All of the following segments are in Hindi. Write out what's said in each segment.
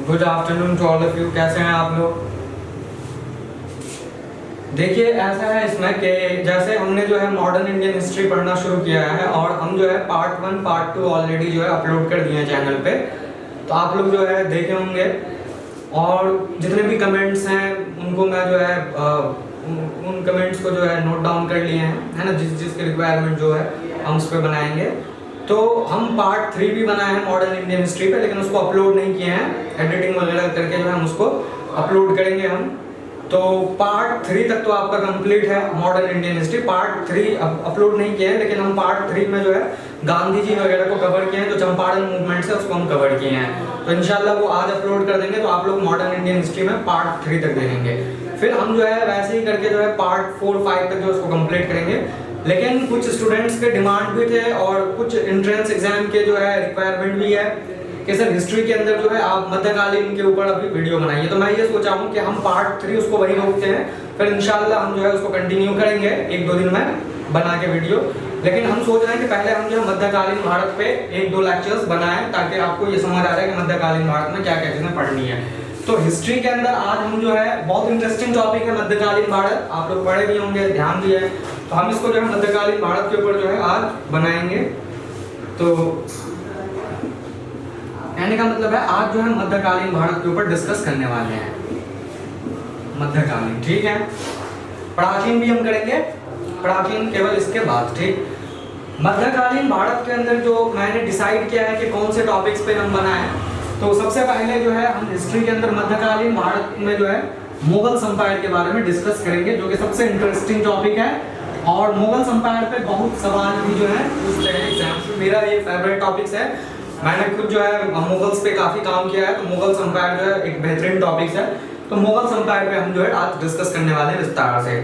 Good afternoon to all of you. कैसे हैं आप लोग? देखिए, ऐसा है इसमें कि जैसे हमने जो है मॉडर्न इंडियन हिस्ट्री पढ़ना शुरू किया है और हम जो है पार्ट 1 पार्ट 2 ऑलरेडी जो है अपलोड कर दिए हैं चैनल पे, तो आप लोग जो है देखे होंगे और जितने भी कमेंट्स हैं उनको मैं जो है उन कमेंट्स को जो है नोट डाउन कर लिए हैं, है ना। जिसकी रिक्वायरमेंट जो है हम उस पर बनाएंगे। तो हम पार्ट 3 भी बनाए हैं मॉडर्न इंडियन हिस्ट्री पे, लेकिन उसको अपलोड नहीं किए हैं। एडिटिंग वगैरह करके जो है हम उसको अपलोड करेंगे हम। तो पार्ट 3 तक तो आपका कंप्लीट है modern Indian history. Part 3 upload नहीं किए हैं, लेकिन हम पार्ट 3 में जो है गांधी जी वगैरह को कवर किए हैं, जो चंपारण मूवमेंट है उसको हम कवर किए हैं। तो इंशाल्लाह वो आज अपलोड कर देंगे, तो आप लोग मॉडर्न इंडियन हिस्ट्री में पार्ट 3 तक देखेंगे। फिर हम जो है वैसे ही करके जो है पार्ट 4-5 तक जो उसको कंप्लीट करेंगे। लेकिन कुछ स्टूडेंट्स के डिमांड भी थे और कुछ एंट्रेंस एग्जाम के जो है रिक्वायरमेंट भी है कि सर हिस्ट्री के अंदर जो है आप मध्यकालीन के ऊपर अभी वीडियो बनाइए। तो मैं ये सोचा हूँ कि हम पार्ट 3 उसको वही रोकते हैं, फिर इंशाल्लाह हम जो है उसको कंटिन्यू करेंगे 1-2 दिन में बना के वीडियो। लेकिन हम सोच रहे हैं कि पहले हम जो है मध्यकालीन भारत पे 1-2 लेक्चर्स बनाएं, ताकि आपको ये समझ आ जाए कि मध्यकालीन भारत में क्या क्या चीजें पढ़नी है। तो हिस्ट्री के अंदर आज हम जो है बहुत इंटरेस्टिंग टॉपिक है मध्यकालीन भारत, आप लोग पढ़े भी होंगे, ध्यान भी है। तो हम इसको जो है मध्यकालीन भारत के ऊपर जो है आज बनाएंगे। तो कहने का मतलब है आज जो है मध्यकालीन भारत के ऊपर डिस्कस करने वाले हैं। मध्यकालीन, ठीक है। प्राचीन भी हम करेंगे, प्राचीन केवल इसके बाद, ठीक। मध्यकालीन भारत के अंदर जो मैंने डिसाइड किया है कि कौन से टॉपिक्स पे हम बनाएं, तो सबसे पहले जो है हम हिस्ट्री के अंदर मध्यकालीन भारत में जो है मुगल संपायर के बारे में डिस्कस करेंगे, जो कि सबसे इंटरेस्टिंग टॉपिक है। और मुगल संपायर पे बहुत सवाल भी जो है पूछते हैं एग्जाम्स में। मेरा ये फेवरेट टॉपिक्स है, मैंने खुद जो है मुगल्स पे काफी काम किया है, तो मुगल संपायर जो है एक बेहतरीन टॉपिक्स है। तो मुगल संपायर पे हम जो है आज डिस्कस करने वाले हैं विस्तार से।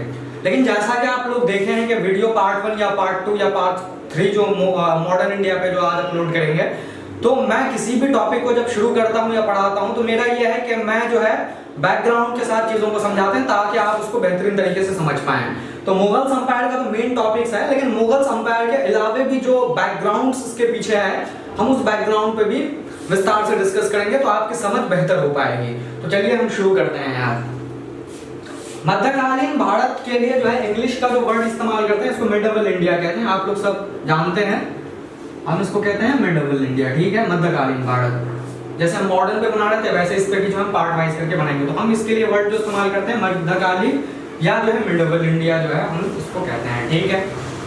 लेकिन जैसा कि आप लोग देखे हैं कि वीडियो पार्ट 1 या पार्ट 2 या पार्ट 3 जो मॉडर्न इंडिया पे जो आज अपलोड करेंगे, तो मैं किसी भी टॉपिक को जब शुरू करता हूँ या पढ़ाता हूँ तो मेरा ये है कि मैं जो है बैकग्राउंड के साथ चीजों को समझाते हैं, ताकि आप उसको बेहतरीन तरीके से समझ पाएं। तो मुगल संपायर का तो मेन टॉपिक्स है, लेकिन मुगल संपायर के अलावा भी जो बैकग्राउंड इसके पीछे है, हम उस बैकग्राउंड पे भी विस्तार से डिस्कस करेंगे, तो आपकी समझ बेहतर हो पाएगी। तो चलिए हम शुरू करते हैं यार। मध्यकालीन भारत के लिए जो है इंग्लिश का जो वर्ड इस्तेमाल करते हैं, इसको मिडिवल इंडिया कहते हैं। आप लोग सब जानते हैं, हम इसको कहते हैं मिडिवल इंडिया, ठीक है। मध्यकालीन भारत जैसे हम मॉडर्न पे बना रहे थे, वैसे इस पे भी जो हम पार्ट वाइज करके बनाएंगे। तो हम इसके लिए वर्ड जो इस्तेमाल करते हैं मध्यकालीन या जो है मिडिवल इंडिया जो है हम इसको कहते हैं, ठीक है।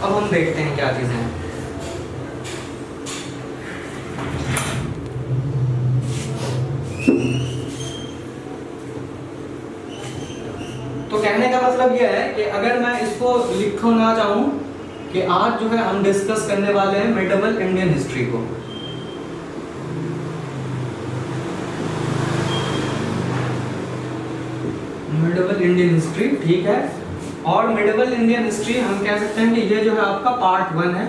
अब हम देखते हैं क्या चीजें हैं। तो कहने का मतलब यह है कि अगर मैं इसको लिखना चाहूं कि आज जो है हम डिस्कस करने वाले हैं मिडिवल इंडियन हिस्ट्री को। मिडिवल इंडियन हिस्ट्री, ठीक है। और मिडिवल इंडियन हिस्ट्री हम कह सकते हैं कि ये जो है आपका पार्ट 1 है।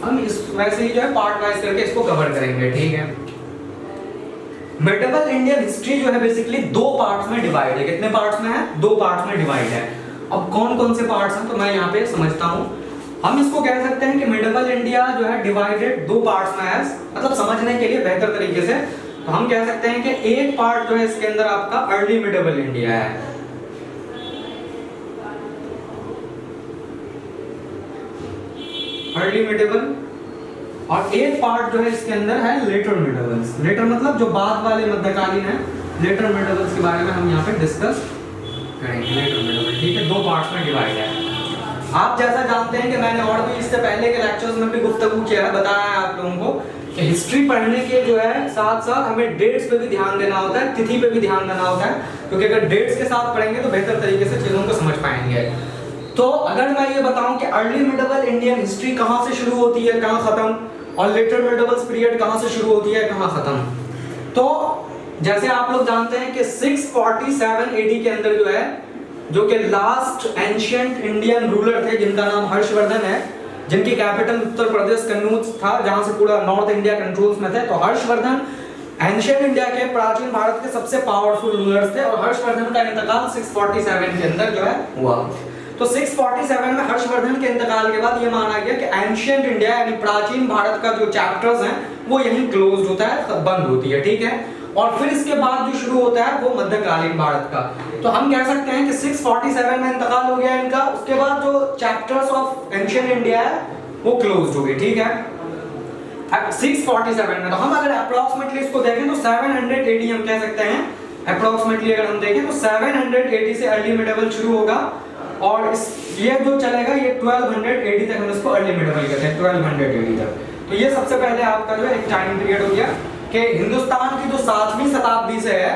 हम इस वैसे ही जो है पार्ट वाइज करके इसको कवर करेंगे, ठीक है। मिडिवल इंडियन हिस्ट्री जो है बेसिकली 2 पार्ट्स में डिवाइड है। कितने पार्ट्स में है? 2 पार्ट्स में डिवाइड है। अब कौन कौन से पार्ट्स हैं तो मैं यहाँ पे समझता हूँ। हम इसको कह सकते हैं कि मिडिवल इंडिया जो है डिवाइडेड 2 पार्ट्स में है, मतलब समझने के लिए बेहतर तरीके से। तो हम कह सकते हैं कि एक पार्ट जो है इसके अंदर आपका अर्ली मिडिवल इंडिया है, अर्ली मिडिवल। और एक पार्ट जो है इसके अंदर है लेटर मिडिवल्स। लेटर मतलब जो बाद वाले मध्यकालीन है, लेटर मिडिवल्स के बारे में हम यहाँ पे डिस्कस करेंगे। लेटर मिडिवल, ठीक है, 2 पार्ट्स में डिवाइड है। आप जैसा जानते हैं कि मैंने और भी इससे पहले के लेक्चर्स में भी गुफ्तगू किया है, बताया है आप लोगों को कि हिस्ट्री पढ़ने के जो है साथ साथ हमें डेट्स पे भी ध्यान देना होता है, तिथि पे भी ध्यान देना होता है, क्योंकि अगर डेट्स के साथ पढ़ेंगे तो बेहतर तरीके से चीजों को समझ पाएंगे। तो अगर मैं ये बताऊं कि अर्ली मिडिवल इंडियन हिस्ट्री कहाँ से शुरू होती है, कहाँ खत्म, और लेटर मिडिवल पीरियड कहाँ से शुरू होती है, कहाँ खत्म, तो जैसे आप लोग जानते हैं कि 647 AD के अंदर जो है, जो कि लास्ट एंशिएंट इंडियन रूलर थे जिनका नाम हर्षवर्धन है, जिनकी कैपिटल उत्तर प्रदेश कन्नौज था, जहां से पूरा नॉर्थ इंडिया कंट्रोल्स में थे। तो हर्षवर्धन एंशिएंट इंडिया के, प्राचीन भारत के सबसे पावरफुल रूलर्स थे, और हर्षवर्धन का इंतकाल 647 के अंदर जो है हुआ। तो 647 में हर्षवर्धन के इंतकाल के बाद ये माना गया कि एंशिएंट इंडिया यानी प्राचीन भारत का जो चैप्टर्स हैं वो यहीं क्लोज होता है, बंद होती है, ठीक है। और फिर इसके बाद जो शुरू होता है वो मध्यकालीन भारत का। तो हम कह सकते हैं कि 647 में इंतकाल हो गया इनका, उसके बाद जो चैप्टर्स ऑफ एंशिएंट इंडिया है वो क्लोज हो गए, ठीक है। 647 में तो हम अगर अप्रोक्सीमेटली इसको देखें तो 700 AD हम कह सकते हैं, अप्रोक्सीमेटली अगर हम देखें तो 700 AD से अर्ली मिडिवल शुरू होगा और ये जो चलेगा ये 1200 AD तक हम इसको अर्ली मिडिवल कहते हैं, 1200 AD तक। तो ये सबसे पहले आपका जो है एक टाइम पीरियड हो गया कि हिंदुस्तान की जो 7वीं शताब्दी से है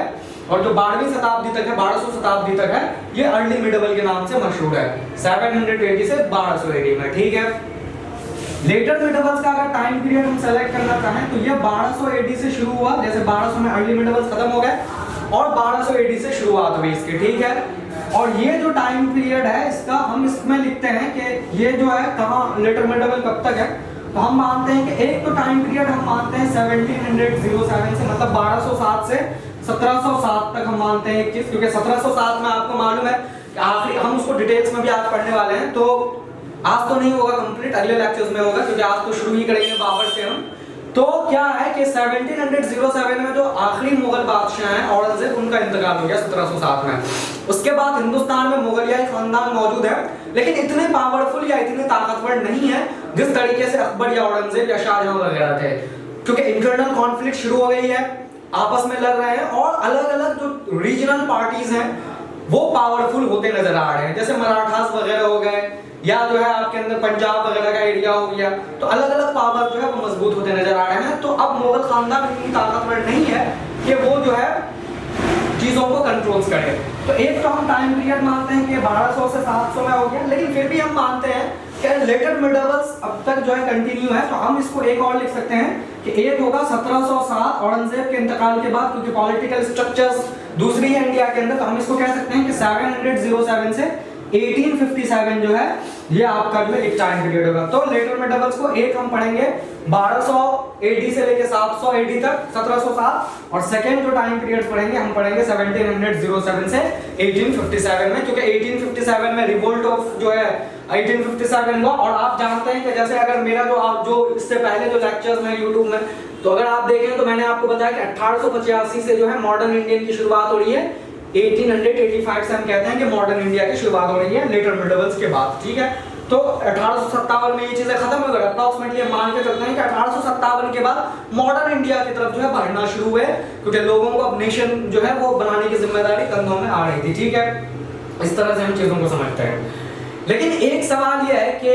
और जो 12वीं शताब्दी तक है, 1200 शताब्दी तक है, ये अर्ली मिडिवल के नाम से मशहूर है, 700 AD से 1200 AD में, ठीक है। लेटर मिडिवल्स का अगर टाइम पीरियड हम सेलेक्ट करना चाहें तो ये 1200 AD से शुरू हुआ, जैसे 1200 में अर्ली मिडिवल्स खत्म हो गए और 1200 AD से शुरुआत हुई इसकी, ठीक है। और ये जो टाइम पीरियड है इसका हम इसमें लिखते हैं कि ये जो है कहाँ लेटर मिडिवल कब तक है, तो हम मानते हैं कि एक तो टाइम पीरियड हम मानते हैं 1707 से, मतलब 1207 से 1707 तक हम मानते हैं एक चीज, क्योंकि 1707 में आपको मालूम है कि आखिरी, हम उसको डिटेल्स में भी आज पढ़ने वाले हैं, तो आज तो नहीं होगा कंप्लीट, अगले लेक्चर्स में होगा, क्योंकि आज तो शुरू ही करेंगे बाबर से हम। तो क्या है कि 1707 में जो आखिरी मुगल बादशाह हैं औरंगजेब, उनका इंतकाल हो गया 1707 में। उसके बाद हिंदुस्तान में मुगलियाई खानदान मौजूद है, लेकिन इतने पावरफुल या इतने ताकतवर नहीं है जिस तरीके से अकबर या औरंगजेब या शाहजहां वगैरह थे, क्योंकि इंटरनल कॉन्फ्लिक्ट शुरू हो गई है, आपस में लड़ रहे हैं और अलग अलग जो रीजनल पार्टीज हैं वो पावरफुल होते नजर आ रहे हैं, जैसे मराठास वगैरह हो गए या जो है आपके अंदर पंजाब वगैरह का एरिया हो गया, तो अलग अलग पावर जो है वो मजबूत होते नजर आ रहे हैं। तो अब मुगल खानदान इतनी ताकतवर नहीं है कि वो जो है चीजों को कंट्रोल करे। तो एक तो हम टाइम पीरियड मानते हैं कि 1200 से 700 में हो गया, लेकिन फिर भी हम मानते हैं कि लेटर मिडिवल्स अब तक जो है कंटिन्यू है। तो हम इसको एक और लिख सकते हैं कि एक होगा 1707 औरंगजेब के इंतकाल के बाद, क्योंकि पॉलिटिकल स्ट्रक्चर्स दूसरी है इंडिया के अंदर, तो हम इसको कह सकते हैं कि 707 से 1857 जो है ये आपका जो है एक टाइम पीरियड होगा। तो लेटर मिडिवल्स को एक हम पढ़ेंगे 1200 AD से लेके 700 AD तक 1707, और सेकेंड जो टाइम पीरियड पढ़ेंगे हम पढ़ेंगे 1707 से 1857 में, क्योंकि 1857 में रिवोल्ट ऑफ जो है 1857 हुआ। और आप जानते हैं कि जैसे अगर मेरा जो इससे पहले जो लेक्चर्स हैं यूट्यूब में, तो अगर आप देखें तो मैंने आपको बताया कि 1885 से जो है मॉडर्न इंडियन की शुरुआत हो रही है, 1885 से हम कहते हैं कि मॉडर्न इंडिया की शुरुआत हो रही है लेटर मिडिवल्स के बाद, ठीक है। तो 1857 में ये चीजें खत्म हो गई, अप्रॉक्सीमेटली हम मान के चलते हैं कि 1857 के बाद मॉडर्न इंडिया की तरफ जो है बढ़ना शुरू हुए, क्योंकि लोगों को अब नेशन जो है वो बनाने की जिम्मेदारी कंधों में आ रही थी, ठीक है। इस तरह से हम चीजों को समझते हैं। लेकिन एक सवाल यह है कि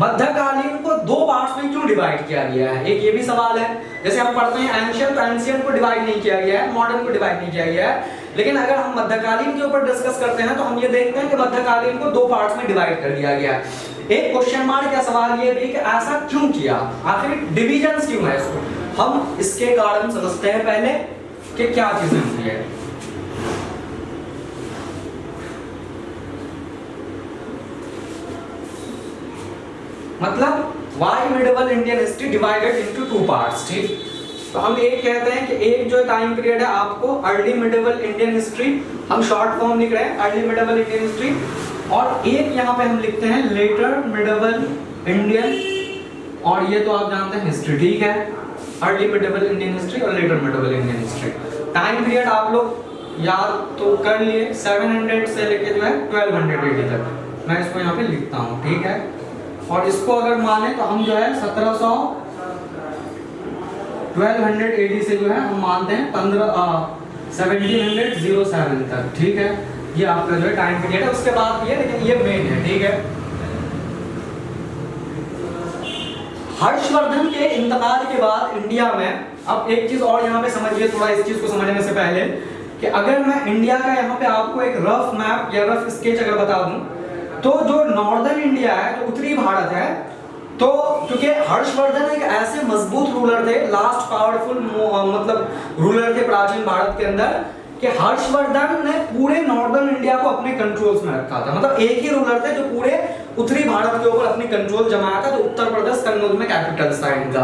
मध्यकालीन को दो पार्ट्स में क्यों डिवाइड किया गया है, एक ये भी सवाल है। जैसे हम पढ़ते हैं एंशिएंट, तो एंशिएंट को डिवाइड नहीं किया गया है, मॉडर्न को डिवाइड नहीं किया गया है। लेकिन अगर हम मध्यकालीन के ऊपर डिस्कस करते हैं तो हम ये देखते हैं कि मध्यकालीन को दो पार्ट्स में डिवाइड कर दिया गया है। एक क्वेश्चन मार्क का सवाल ये भी कि ऐसा क्यों किया, आखिर डिविजन्स क्यों है इसको, हम इसके कारण समझते हैं पहले कि क्या चीजें होती है। मतलब why medieval Indian history divided into two parts, ठीक। तो हम एक कहते हैं कि एक जो टाइम पीरियड है आपको अर्ली मिडिवल इंडियन हिस्ट्री, हम शॉर्ट फॉर्म लिख रहे हैं अर्ली मिडिवल इंडियन हिस्ट्री, और एक यहाँ पे हम लिखते हैं लेटर मिडिवल इंडियन, और ये तो आप जानते हैं हिस्ट्री, ठीक है। अर्ली मिडिवल इंडियन हिस्ट्री और later medieval Indian history. Time period आप लोग याद तो कर लिए, 700 से लेके जो है 1200 AD तक, मैं इसको यहाँ पे लिखता हूँ, ठीक है। और इसको अगर माने तो हम जो है 1200 AD से जो है हम मानते हैं 1707 तक, ठीक है। ये आपका जो है टाइम पीरियड है, उसके बाद भी है लेकिन ये मेन है, ठीक है। हर्षवर्धन के इंतकाल के बाद इंडिया में, अब एक चीज और यहाँ पे समझिए थोड़ा, इस चीज को समझने से पहले कि अगर मैं इंडिया का यहाँ पे आपको एक रफ मैप या रफ स्केच अगर बता दूं, तो जो नॉर्दर्न इंडिया है, जो उत्तरी भारत है, तो क्योंकि हर्षवर्धन एक ऐसे मजबूत रूलर थे, लास्ट पावरफुल मतलब रूलर थे प्राचीन भारत के अंदर, कि कि हर्षवर्धन ने पूरे नॉर्दर्न इंडिया को अपने कंट्रोल्स में रखा था। मतलब एक ही रूलर थे जो पूरे उत्तरी भारत के ऊपर अपनी कंट्रोल जमाया था, तो उत्तर प्रदेश कन्नौज में कैपिटल था इनका।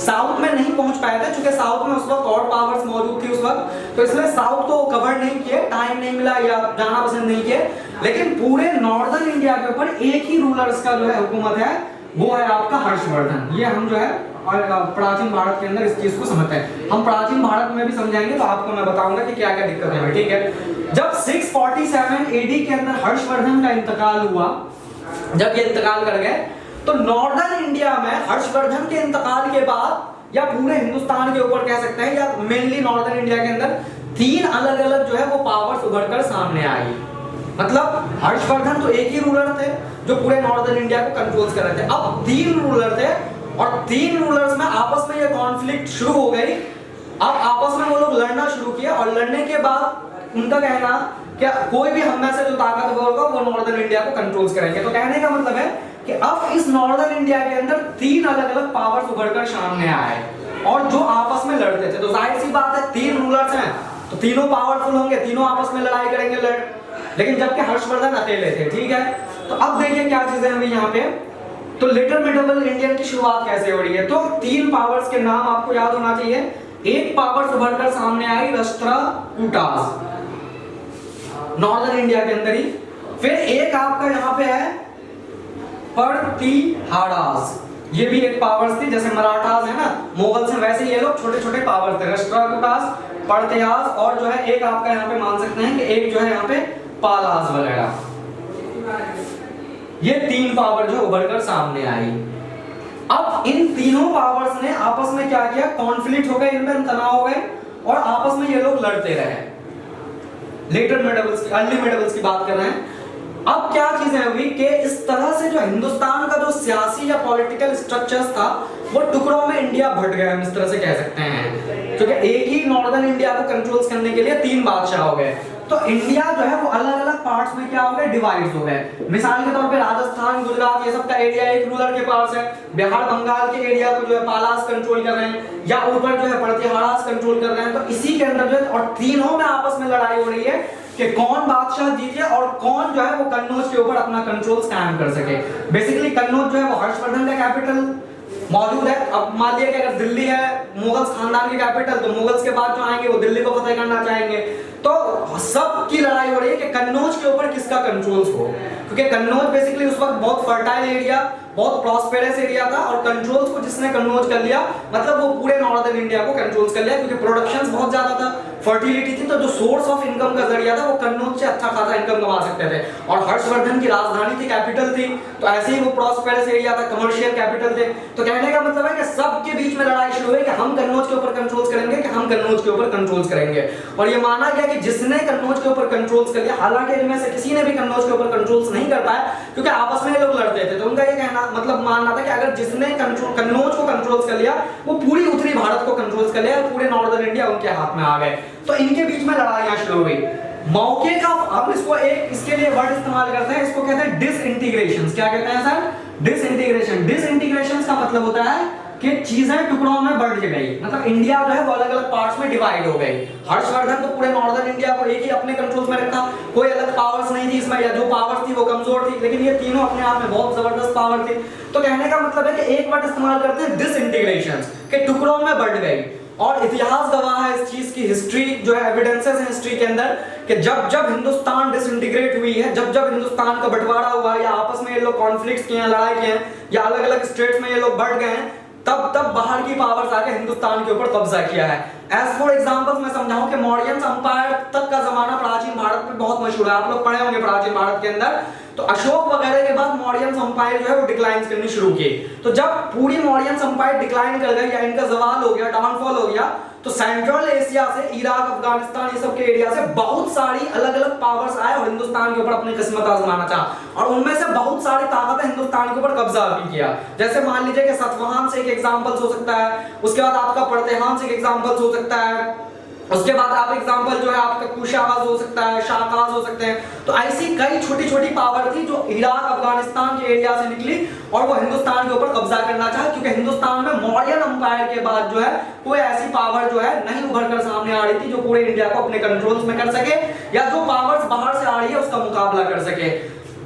साउथ में नहीं पहुंच पाए थे क्योंकि साउथ में उस वक्त और पावर्स मौजूद थी उस वक्त, तो इसलिए साउथ को कवर नहीं किए, टाइम नहीं मिला या जाना पसंद नहीं किए। लेकिन पूरे नॉर्दर्न इंडिया के ऊपर एक ही रूलर्स का जो है हुकूमत है, वो है आपका हर्षवर्धन। ये हम जो है और प्राचीन भारत के अंदर इस चीज को समझते हैं। हम प्राचीन भारत में भी समझाएंगे तो आपको मैं बताऊंगा कि क्या क्या दिक्कतें हैं, ठीक है। जब 647 एडी के अंदर हर्षवर्धन का इंतकाल हुआ, जब ये इंतकाल कर गए, तो नॉर्दर्न इंडिया में हर्षवर्धन के इंतकाल के बाद या पूरे हिंदुस्तान के ऊपर कह सकते हैं या मेनली नॉर्दर्न इंडिया के अंदर 3 अलग अलग जो है वो पावर्स उभरकर सामने आई। मतलब हर्षवर्धन तो एक ही रूलर थे जो पूरे नॉर्दर्न इंडिया को कंट्रोल कर रहे थे। अब 3 रूलर थे और 3 रूलर्स में आपस में ये कॉन्फ्लिक्ट शुरू हो गई। अब आपस में वो लोग लड़ना शुरू किया और लड़ने के बाद उनका कहना क्या कोई भी हम में से जो ताकतवर होगा वो नॉर्दर्न इंडिया को कंट्रोल करेंगे। तो कहने का मतलब है कि अब इस नॉर्दर्न इंडिया के अंदर 3 अलग अलग पावर्स उभरकर सामने आए और जो आपस में लड़ते थे। तो जाहिर सी बात है 3 रूलर्स हैं तो तीनों पावरफुल होंगे, तीनों आपस में लड़ाई करेंगे लेकिन जबकि हर्षवर्धन अकेले थे, ठीक है। तो अब देखिए क्या चीजें हैं यहाँ पे। तो लेटर मिडिवल इंडियन की शुरुआत कैसे हो रही है, तो 3 पावर्स के नाम आपको याद होना चाहिए। एक पावर्स उभरकर सामने आई राष्ट्रकूटास, नॉर्दर्न इंडिया के अंदर ही। फिर एक आपका यहाँ पे है प्रतिहारास, ये भी एक पावर्स थी, जैसे मराठास है ना मुगल से, वैसे ये लोग छोटे छोटे पावर थे। राष्ट्रकूटास, प्रतिहास और जो है एक आपका यहाँ पे मान सकते हैं कि एक जो है यहाँ पे पालास वगैरह, ये 3 पावर जो उभरकर सामने आई। अब इन तीनों पावर्स ने आपस में क्या किया, कॉन्फ्लिक्ट हो गए, इनमें तनाव हो गए और आपस में ये लोग लड़ते रहे। लेटर मिडिवल्स की, अर्ली मिडिवल्स की बात कर रहे हैं। अब क्या चीजें हुई कि इस तरह से जो हिंदुस्तान का जो सियासी या पॉलिटिकल स्ट्रक्चर्स था वो टुकड़ों में इंडिया बट गया, हम इस तरह से कह सकते हैं, क्योंकि एक ही नॉर्दर्न इंडिया को कंट्रोल करने के लिए 3 बादशाह हो गए। तो इंडिया जो है वो अलग अलग पार्ट्स में क्या हो गए, डिवाइड हो गए। मिसाल के तौर पे राजस्थान, गुजरात, ये सब का एरिया एक रूलर के पास है। बिहार, बंगाल के एरिया को जो है पालास कंट्रोल कर रहे हैं या ऊपर जो है प्रतिहारास कंट्रोल कर रहे हैं। तो इसी के अंदर जो है और तीनों में आपस में लड़ाई हो रही है कि कौन बादशाह जीते और कौन जो है वो कन्नौज के ऊपर अपना कंट्रोल कायम कर सके। बेसिकली कन्नौज जो है वो हर्षवर्धन का कैपिटल मौजूद है। अब मान लिया कि अगर दिल्ली है मुगल्स खानदान की कैपिटल, तो मुगल्स के बाद जो आएंगे वो दिल्ली को फतेह करना चाहेंगे। तो सब की लड़ाई हो रही है कि कन्नौज के ऊपर किसका कंट्रोल हो, क्योंकि कन्नौज बेसिकली उस वक्त बहुत फर्टाइल एरिया, बहुत प्रॉस्पेरस एरिया था और कंट्रोल्स को जिसने कन्नौज कर लिया मतलब वो पूरे नॉर्दर्न इंडिया को कंट्रोल कर लिया, क्योंकि प्रोडक्शंस बहुत ज्यादा था, फर्टिलिटी थी, तो जो सोर्स ऑफ इनकम का जरिया था वो कन्नौज से अच्छा खासा इनकम कमा सकते थे। और हर्षवर्धन की राजधानी थी, कैपिटल थी, तो ऐसे ही वो प्रॉस्पेरस एरिया था, कमर्शियल कैपिटल थे। तो कहने का मतलब है कि सबके बीच में लड़ाई शुरू हुई कि हम कन्नौज के ऊपर कंट्रोल करेंगे, कि हम कन्नौज के ऊपर कंट्रोल करेंगे। और ये माना गया कि जिसने कन्नौज के ऊपर कंट्रोल कर लिया, हालांकि इनमें से किसी ने भी कन्नौज के ऊपर कंट्रोल नहीं कर पाया क्योंकि आपस में लोग लड़ते थे। तो उनका ये कहना मतलब मानना था कि अगर जिसने कन्नौज को कंट्रोल कर लिया वो पूरी उत्तरी भारत को कंट्रोल कर लिया और पूरे नॉर्दर्न इंडिया उनके हाथ में आ गए। तो इनके बीच में लड़ाइयां शुरू हुई। मौके का हम इसको एक इसके लिए वर्ड इस्तेमाल करते हैं, इसको कहते हैं डिसइंटीग्रेशन। क्या कहते हैं सर? डिसइंटीग्रेशन। डिसइंटीग्रेशन का मतलब होता है कि चीजें टुकड़ों में बढ़ गई, मतलब इंडिया जो है वो अलग अलग पार्ट्स में डिवाइड हो गई। हर्षवर्धन तो पूरे नॉर्दर्न इंडिया को एक ही अपने कंट्रोल में रखा, कोई अलग पावर्स नहीं थी इसमें, या जो पावर्स थी वो कमजोर थी, लेकिन ये तीनों अपने आप में बहुत जबरदस्त पावर थी। तो कहने का मतलब है कि एक वर्ड इस्तेमाल करते हैं डिसइंटीग्रेशन, के टुकड़ों में बढ़ गई। और इतिहास गवाह है इस चीज की, हिस्ट्री जो है एविडेंसेस है हिस्ट्री के अंदर कि जब जब हिंदुस्तान डिसइंटीग्रेट हुई है, जब जब हिंदुस्तान का बंटवारा हुआ या आपस में ये लोग कॉन्फ्लिक्ट्स किए हैं, लड़ाई किए हैं, या अलग अलग स्टेट्स में ये लोग बढ़ गए हैं, तब तब बाहर की पावर्स आके हिंदुस्तान के ऊपर कब्जा किया है। एज फॉर एग्जांपल्स मैं समझाऊं कि मौर्यन एम्पायर तक का जमाना प्राचीन भारत में बहुत मशहूर है, आप लोग पढ़े होंगे प्राचीन भारत के अंदर। तो अशोक वगैरह के बाद मौर्यन एम्पायर जो है वो डिक्लाइन करनी शुरू की। तो जब पूरी मौर्यन एम्पायर डिक्लाइन कर गई या इनका जवाल हो गया, डाउनफॉल हो गया, तो सेंट्रल एशिया से, इराक, अफगानिस्तान, ये सब के एरिया से बहुत सारी अलग अलग पावर्स आए और हिंदुस्तान के ऊपर अपनी किस्मत आजमाना चाहा, और उनमें से बहुत सारी ताकतें हिंदुस्तान के ऊपर कब्जा भी किया। जैसे मान लीजिए कि सतवाहन से एक एग्जांपल हो सकता है, उसके बाद आपका प्रतिहान से एक एग्जांपल हो सकता है, उसके बाद आप एग्जांपल जो है आपका कुशावाज हो सकता है, शाकाज हो सकते हैं। तो ऐसी कई छोटी छोटी पावर थी जो इराक अफगानिस्तान के एरिया से निकली और वो हिंदुस्तान के ऊपर कब्जा करना चाहा, क्योंकि हिंदुस्तान में मौर्यन अंपायर के बाद जो है कोई ऐसी पावर जो है नहीं उभर कर सामने आ रही थी जो पूरे इंडिया को अपने कंट्रोल में कर सके, या जो पावर्स बाहर से आ रही है उसका मुकाबला कर सके।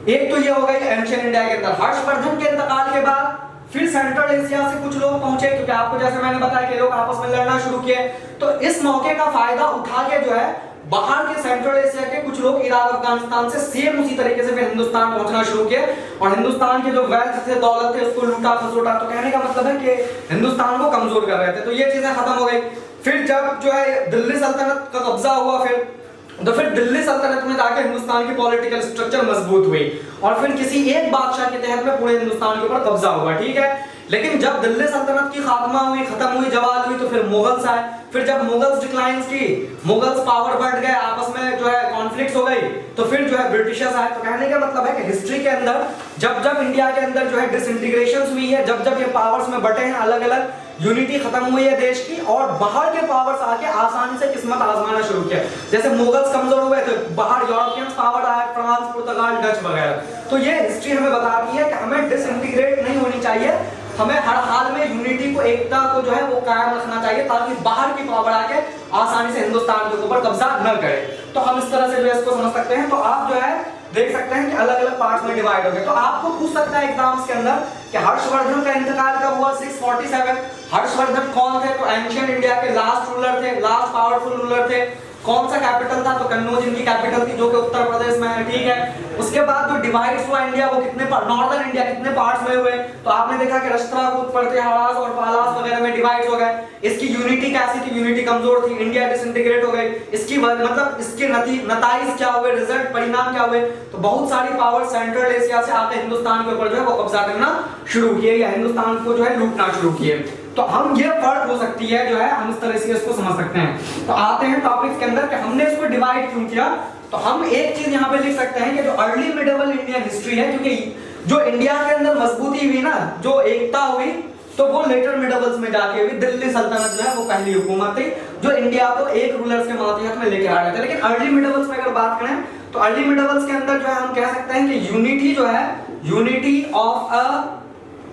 एक तो ये हो गई एंशिएंट इंडिया के अंदर। हर्षवर्धन के इंतकाल के बाद फिर सेंट्रल एशिया से कुछ लोग पहुंचे, क्योंकि आपको जैसे मैंने बताया कि लोग आपस में लड़ना शुरू किए। तो इस मौके का फायदा उठा के जो है बाहर के सेंट्रल एशिया के कुछ लोग इराक अफगानिस्तान से सेम उसी तरीके से फिर हिंदुस्तान पहुंचना शुरू किए और हिंदुस्तान के जो वेल्थ थे, दौलत थे, उसको लूटा खसोटा। तो कहने का मतलब है कि हिंदुस्तान को कमजोर कर रहे थे। तो ये चीजें खत्म हो गई। फिर जब जो है दिल्ली सल्तनत का कब्जा हुआ, फिर दिल्ली सल्तनत में जाकर हिंदुस्तान की पॉलिटिकल स्ट्रक्चर मजबूत हुई और फिर किसी एक बादशाह के तहत में पूरे हिंदुस्तान के ऊपर कब्जा हुआ, ठीक है। लेकिन जब दिल्ली सल्तनत की खात्मा हुई, खत्म हुई, जवाल हुई, तो फिर मुगल्स आए। फिर जब मुगल्स डिक्लाइंस की, मुगल्स पावर बढ़ गए, आपस में जो है कॉन्फ्लिक्ट हो गई, तो फिर जो है ब्रिटिशर्स आए। तो कहने का मतलब है कि हिस्ट्री के अंदर जब जब इंडिया के अंदर जो है डिसइंटीग्रेशन हुई है, जब जब ये पावर्स में बटे हैं अलग अलग, यूनिटी खत्म हुई है देश की और बाहर के पावर्स आके आसानी से किस्मत आजमाना शुरू किया। जैसे मुगल्स कमजोर हुए तो बाहर यूरोपियंस पावर आए, फ्रांस, पुर्तगाल, डच वगैरह। तो ये हिस्ट्री हमें बताती है कि हमें डिसइंटीग्रेट नहीं होनी चाहिए, हमें हर हाल में यूनिटी को, एकता को जो है वो कायम रखना चाहिए, ताकि बाहर की पावर आके आसानी से हिंदुस्तान के ऊपर कब्जा न करे। तो हम इस तरह से जो है इसको समझ सकते हैं। तो आप जो है देख सकते हैं कि अलग अलग पार्ट्स में डिवाइड हो गए। तो आपको पूछ सकता है एग्जाम्स के अंदर कि हर्षवर्धन का इंतकाल कब हुआ? 647। हर्षवर्धन कौन थे? तो एंशिएंट इंडिया के लास्ट रूलर थे, लास्ट पावरफुल रूलर थे। कौन सा कैपिटल था? तो कन्नौज इनकी कैपिटल थी, जो कि उत्तर प्रदेश में है, ठीक है। उसके बाद जो डिवाइड हुआ इंडिया, वो कितने नॉर्दर्न इंडिया कितने पार्ट्स में हुए? तो आपने देखा कि राष्ट्रकूट, प्रतिहारास और पालास वगैरह में डिवाइड हो गए। इसकी यूनिटी कैसी थी? यूनिटी कमजोर थी, इंडिया डिसइंटीग्रेट हो गई। इसकी मतलब इसके नतीजे क्या हुए, रिजल्ट, परिणाम क्या हुए? तो बहुत सारी पावर सेंट्रल एशिया से आके हिंदुस्तान के ऊपर जो है वो कब्जा करना शुरू किए या हिंदुस्तान को जो है लूटना शुरू किए। तो हम ये फर्क हो सकती है जो है, हम इस तरह से इसको समझ सकते हैं। तो आते हैं टॉपिक्स के अंदर कि हमने इसको डिवाइड क्यों किया। तो हम एक चीज यहाँ पे लिख सकते हैं कि जो अर्ली मिडिवल इंडियन हिस्ट्री है, क्योंकि जो इंडिया के अंदर मजबूती हुई ना, जो एकता हुई, तो वो लेटर मिडिवल्स में जाके हुई। दिल्ली सल्तनत जो है वो पहली हुकूमत थी जो इंडिया को एक रूलर्स के मातहत में लेके आ रहे थे। लेकिन अर्ली मिडिवल्स में अगर बात करें तो अर्ली मिडिवल्स के अंदर जो है हम कह सकते हैं कि यूनिटी जो है, यूनिटी ऑफ अ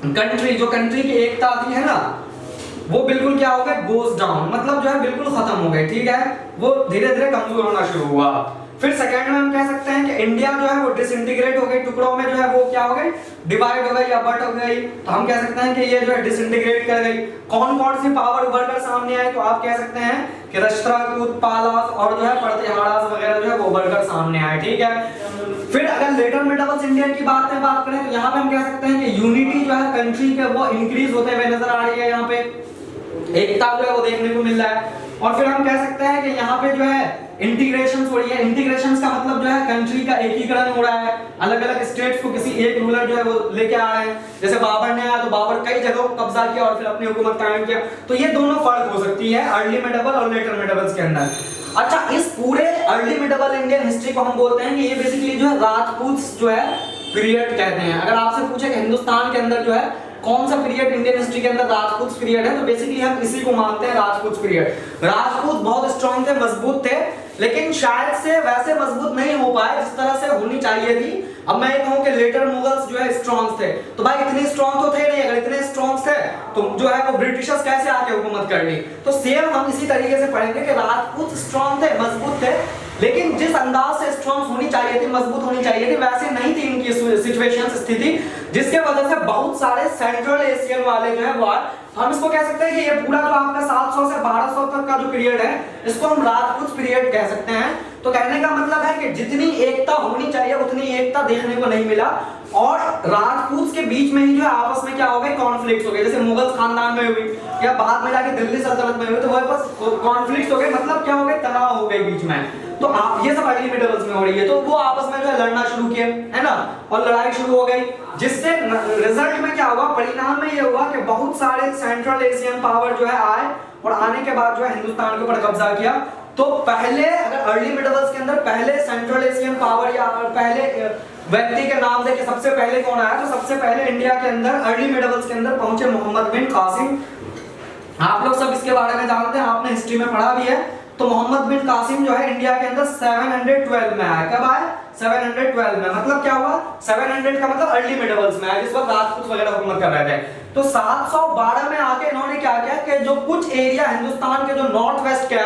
कंट्री, जो कंट्री की एकता आती है ना, वो बिल्कुल क्या हो गया? गोज डाउन, मतलब जो है बिल्कुल खत्म हो गई, ठीक है। वो धीरे धीरे कमजोर होना शुरू हुआ। फिर सेकंड में हम कह सकते हैं कि इंडिया जो है वो डिसइंटीग्रेट हो गई, टुकड़ों में जो है वो क्या हो गई? डिवाइड हो गई या बट हो गई। तो हम कह सकते हैं कि ये जो है डिसइंटीग्रेट कर गई। कौन कौन सी पावर उभर कर सामने आई? तो आप कह सकते हैं कि राष्ट्रकूट, पालास और जो है प्रतिहारास वगैरह जो है वो उभर कर सामने आए, ठीक है। फिर अगर लेटर मिडिवल्स इंडियन की बात करें तो यहाँ पे हम कह सकते हैं कि यूनिटी जो है कंट्री के वो इंक्रीज होते हुए नजर आ रही है, यहाँ पे एकता जो है वो देखने को मिल रहा है। और फिर हम कह सकते हैं कि यहाँ पे जो है इंटीग्रेशन हो रही है। इंटीग्रेशन का मतलब जो है कंट्री का एकीकरण हो रहा है, अलग अलग स्टेट्स को किसी एक रूलर जो है वो लेके आ रहे हैं। जैसे बाबर ने आया तो बाबर कई जगहों को कब्जा किया और फिर अपनी हुकूमत कायम किया। तो ये दोनों फर्क हो सकती है अर्ली मिडिवल और लेटर मिडिवल्स के अंदर। अच्छा, इस पूरे अर्ली मिडिवल इंडियन हिस्ट्री को हम बोलते हैं कि ये बेसिकली जो है राजपूत जो है पीरियड कहते हैं। अगर आपसे पूछे कि हिंदुस्तान के अंदर जो है कौन सा पीरियड इंडियन हिस्ट्री के अंदर राजपूत पीरियड है, तो बेसिकली हम इसी को मानते हैं, राजपूत पीरियड। राजपूत बहुत स्ट्रांग थे, मजबूत थे, लेकिन शायद से वैसे मजबूत नहीं हो पाए जिस तरह से होनी चाहिए थी। अब मैं कहूं कि लेटर मुगल्स जो है स्ट्रांग थे, तो भाई इतने स्ट्रांग तो थे नहीं। अगर इतने स्ट्रांग थे तो जो है वो ब्रिटिशर्स कैसे आके हुकूमत कर ली? तो सेम हम इसी तरीके से पढ़ेंगे कि राजपूत स्ट्रांग थे, मजबूत थे, लेकिन जिस अंदाज से स्ट्रांग होनी चाहिए थी, मजबूत होनी चाहिए थी, वैसे नहीं थी इनकी सिचुएशन, स्थिति, जिसके वजह से बहुत सारे सेंट्रल एशियन वाले जो है वो, हम इसको कह सकते हैं कि ये पूरा जो आपका 700 से 1200 तक का जो पीरियड है, इसको हम राजपूत पीरियड कह सकते हैं। तो कहने का मतलब है कि जितनी एकता होनी चाहिए उतनी एकता देखने को नहीं मिला और राजपूत के बीच में ही जो है आपस में क्या हो गए? कॉन्फ्लिक्ट्स हो गए। जैसे मुगल खानदान में हुई या बाद में जाके दिल्ली सल्तनत में हुई, तो वह बस कॉन्फ्लिक्ट्स हो गए, मतलब क्या हो गए? तनाव हो गए बीच में। तो आप ये सब अर्ली मिडिवल्स में हो रही है, तो वो आपस में जो है लड़ना शुरू किए, है ना, और लड़ाई शुरू हो गई, जिससे रिजल्ट में क्या हुआ? परिणाम में ये हुआ कि बहुत सारे सेंट्रल एशियन पावर जो है आए और आने के बाद जो है हिंदुस्तान के ऊपर कब्जा किया। तो पहले अगर अर्ली मिडिवल्स के अंदर पहले सेंट्रल एशियन पावर या पहले व्यक्ति के नाम देके सबसे पहले कौन आया, तो सबसे पहले इंडिया के अंदर अर्ली मिडिवल्स के अंदर पहुंचे मोहम्मद बिन कासिम। आप लोग सब इसके बारे में जानते हैं, आपने हिस्ट्री में पढ़ा भी है। तो मोहम्मद बिन कासिम जो है इंडिया के अंदर 712 में आया। कब आया? 712 में। मतलब क्या हुआ? 700 का मतलब अर्ली मिडिवल्स में आया, जिस वक्त राजपूत वगैरह हुकूमत कर रहे थे। तो 712 में आके इन्होंने क्या किया कि जो कुछ एरिया हिंदुस्तान के जो नॉर्थ वेस्ट का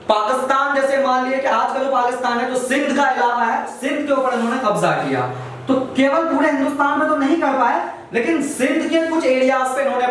पाकिस्तान, जैसे मान लिया कि आज का जो पाकिस्तान है, जो सिंध का इलाका है, सिंध के ऊपर इन्होंने कब्जा किया। तो केवल पूरे हिंदुस्तान में तो नहीं कर पाए, लेकिन सिंध के कुछ एरियाज पे इन्होंने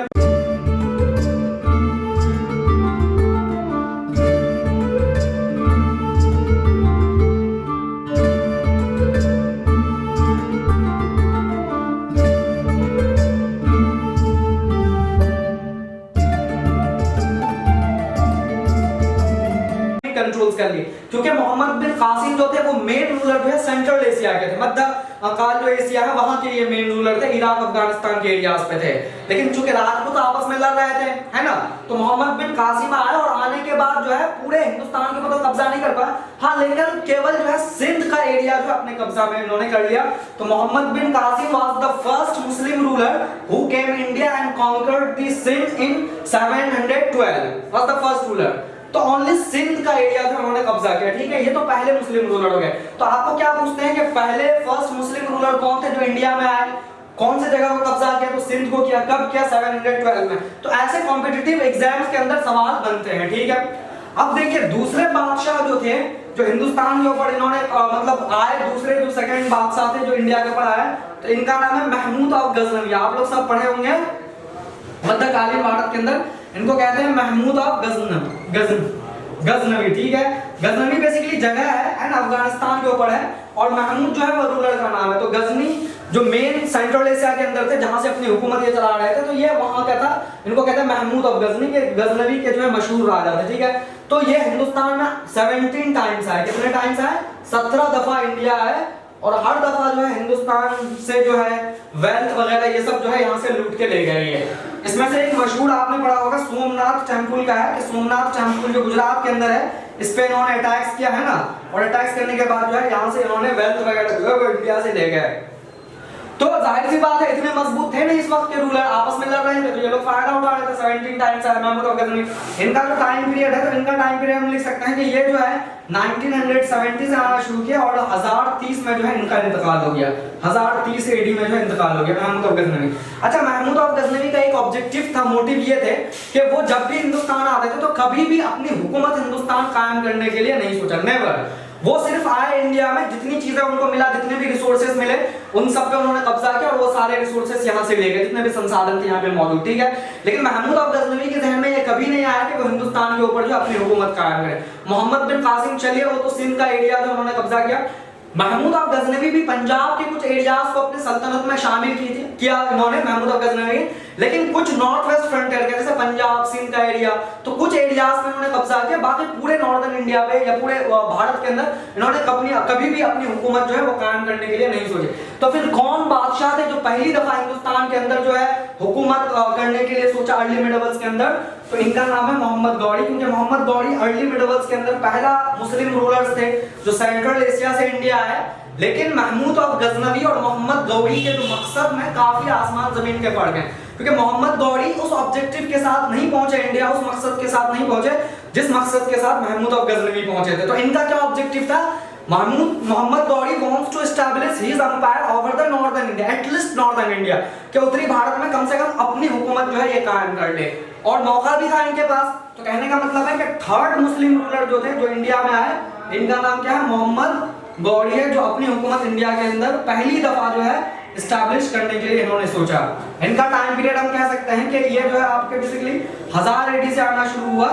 कंट्रोल्स कर लिए, क्योंकि मोहम्मद बिन कासिम जो थे वो मेन रूलर जो है सेंट्रल एशिया के थे, मध्य काल जो एशिया है वहां के ये मेन रूलर थे, इराक अफगानिस्तान के एरियाज पे थे। लेकिन चूंकि राजपूत आपस में लड़ रहे थे, है ना, तो मोहम्मद बिन कासिम आए और आने के बाद जो है पूरे हिंदुस्तान के ऊपर कब्जा नहीं कर पाया। हाँ, लेकिन केवल जो है सिंध का एरिया जो अपने कब्जा में इन्होंने कर लिया। तो Muhammad bin Qasim was the first Muslim ruler who came India and conquered the Sindh in 712, was the first ruler. तो ओनली सिंध का एरिया जो उन्होंने कब्जा किया, ठीक है। ये तो पहले मुस्लिम रूलर हो गए। तो आपको क्या पूछते हैं कि पहले फर्स्ट मुस्लिम रूलर कौन थे जो इंडिया में आए, कौन से जगह को कब्जा किया? तो सिंध को किया। कब किया? 712 में। तो ऐसे कॉम्पिटिटिव एग्जाम्स के अंदर सवाल बनते हैं, ठीक है। अब देखिए दूसरे बादशाह जो थे, जो हिंदुस्तान के ऊपर इन्होंने मतलब आए, दूसरे जो सेकंड बादशाह थे जो इंडिया के ऊपर आए, तो इनका नाम है महमूद ऑफ गजनवी। आप लोग सब पढ़े होंगे मध्यकालीन भारत के अंदर इनको कहते हैं महमूद ऑफ गजनवी, ठीक है। गजनवी बेसिकली जगह है ना, अफगानिस्तान के ऊपर है, और महमूद जो है वो रूलर का नाम है। तो गजनी जो मेन सेंट्रल एशिया के अंदर थे, जहां से अपनी हुकूमत ये चला रहे थे, तो ये वहां का था। इनको कहते हैं महमूद ऑफ गजनवी के जो है मशहूर राजा थे, ठीक है। तो ये हिंदुस्तान में 17 टाइम्स आए। कितने टाइम्स आए? 17 दफा इंडिया आए, और हर दफा जो है हिंदुस्तान से जो है वेल्थ वगैरह ये सब जो है यहाँ से लूट के ले गए है। इसमें से एक मशहूर आपने पढ़ा होगा सोमनाथ टेम्पल का है, कि सोमनाथ टेम्पल जो गुजरात के अंदर है, इस पे इन्होंने अटैक्स किया है ना, और अटैक्स करने के बाद जो है यहाँ से इन्होंने वेल्थ वगैरह जो है वो इंडिया से ले गए। तो जाहिर सी बात है इतने मजबूत थे नहीं इस वक्त के रूलर, आपस में लड़ रहे थे, तो ये लोग फायदा उठा रहे थे। 17 टाइम्स है महमूद ऑफ गजनवी। इनका जो टाइम पीरियड है, तो इनका टाइम पीरियड हम लिख सकते हैं कि ये जो है 1970 से आना शुरू किया, और 1030 में जो है इनका इंतकाल हो गया। 1030 एडी में जो है इंतकाल हो गया महमूद ऑफ गजनवी। अच्छा, महमूद ऑफ गजनवी का एक ऑब्जेक्टिव था, मोटिव ये थे कि वो जब भी हिंदुस्तान आते थे तो कभी भी अपनी हुकूमत हिंदुस्तान कायम करने के लिए नहीं सोचा, नेवर। वो सिर्फ आए इंडिया में, जितनी चीजें उनको मिला, जितने भी रिसोर्सेज मिले, उन सब पे उन्होंने कब्जा किया, और वो सारे रिसोर्सेज यहाँ से ले गए, जितने भी संसाधन थे यहाँ पे मौजूद, ठीक है। लेकिन महमूद ऑफ गजनवी के जहन में ये कभी नहीं आया कि वो हिंदुस्तान के ऊपर जो अपनी हुकूमत कायम करे। मोहम्मद बिन कासिम चलिए, वो तो सिंध का एरिया जो उन्होंने कब्जा किया। महमूद ऑफ गजनवी भी पंजाब के कुछ एरियाज को अपनी सल्तनत में शामिल किया इन्होंने, महमूद ऑफ गजनवी। लेकिन कुछ नॉर्थ वेस्ट फ्रंटियर के, जैसे पंजाब सिंध का एरिया, तो कुछ एरियाज में इन्होंने कब्जा किया। बाकी पूरे नॉर्दर्न इंडिया पे या पूरे भारत के अंदर इन्होंने कभी भी अपनी हुकूमत जो है वो कायम करने के लिए नहीं सोची। तो फिर कौन बादशाह थे जो पहली दफा हिंदुस्तान के अंदर जो है हुकूमत करने के लिए सोचा अर्ली मिडिवल्स के अंदर? तो इनका नाम है मोहम्मद गौरी, क्योंकि मोहम्मद गौरी अर्ली मिडिवल्स के अंदर पहला मुस्लिम रूलर्स थे जो सेंट्रल एशिया से इंडिया आए। लेकिन महमूद ऑफ गजनवी और मोहम्मद गौरी के जो मकसद में काफी आसमान जमीन के फर्क हैं, क्योंकि मोहम्मद गौरी उस ऑब्जेक्टिव के साथ नहीं पहुंचे इंडिया, उस मकसद के साथ नहीं पहुंचे जिस मकसद के साथ महमूद ऑफ गजनवी पहुंचे थे। तो इनका क्या ऑब्जेक्टिव था? Mohammad Ghori wants to establish his empire over the northern India, at least northern India के उत्तरी भारत में कम से कम अपनी हुकूमत जो है ये कायम कर ले, और मौका भी था इनके पास। तो कहने का मतलब है कि थर्ड मुस्लिम रूलर जो थे जो इंडिया में आए, इनका नाम क्या है? मोहम्मद गौरी है, जो अपनी हुकूमत इंडिया के अंदर पहली दफा जो है एस्टैब्लिश करने के लिए इन्होंने सोचा। इनका टाइम पीरियड हम कह सकते हैं कि ये जो है आपके बेसिकली 1000 एडी से आना शुरू हुआ।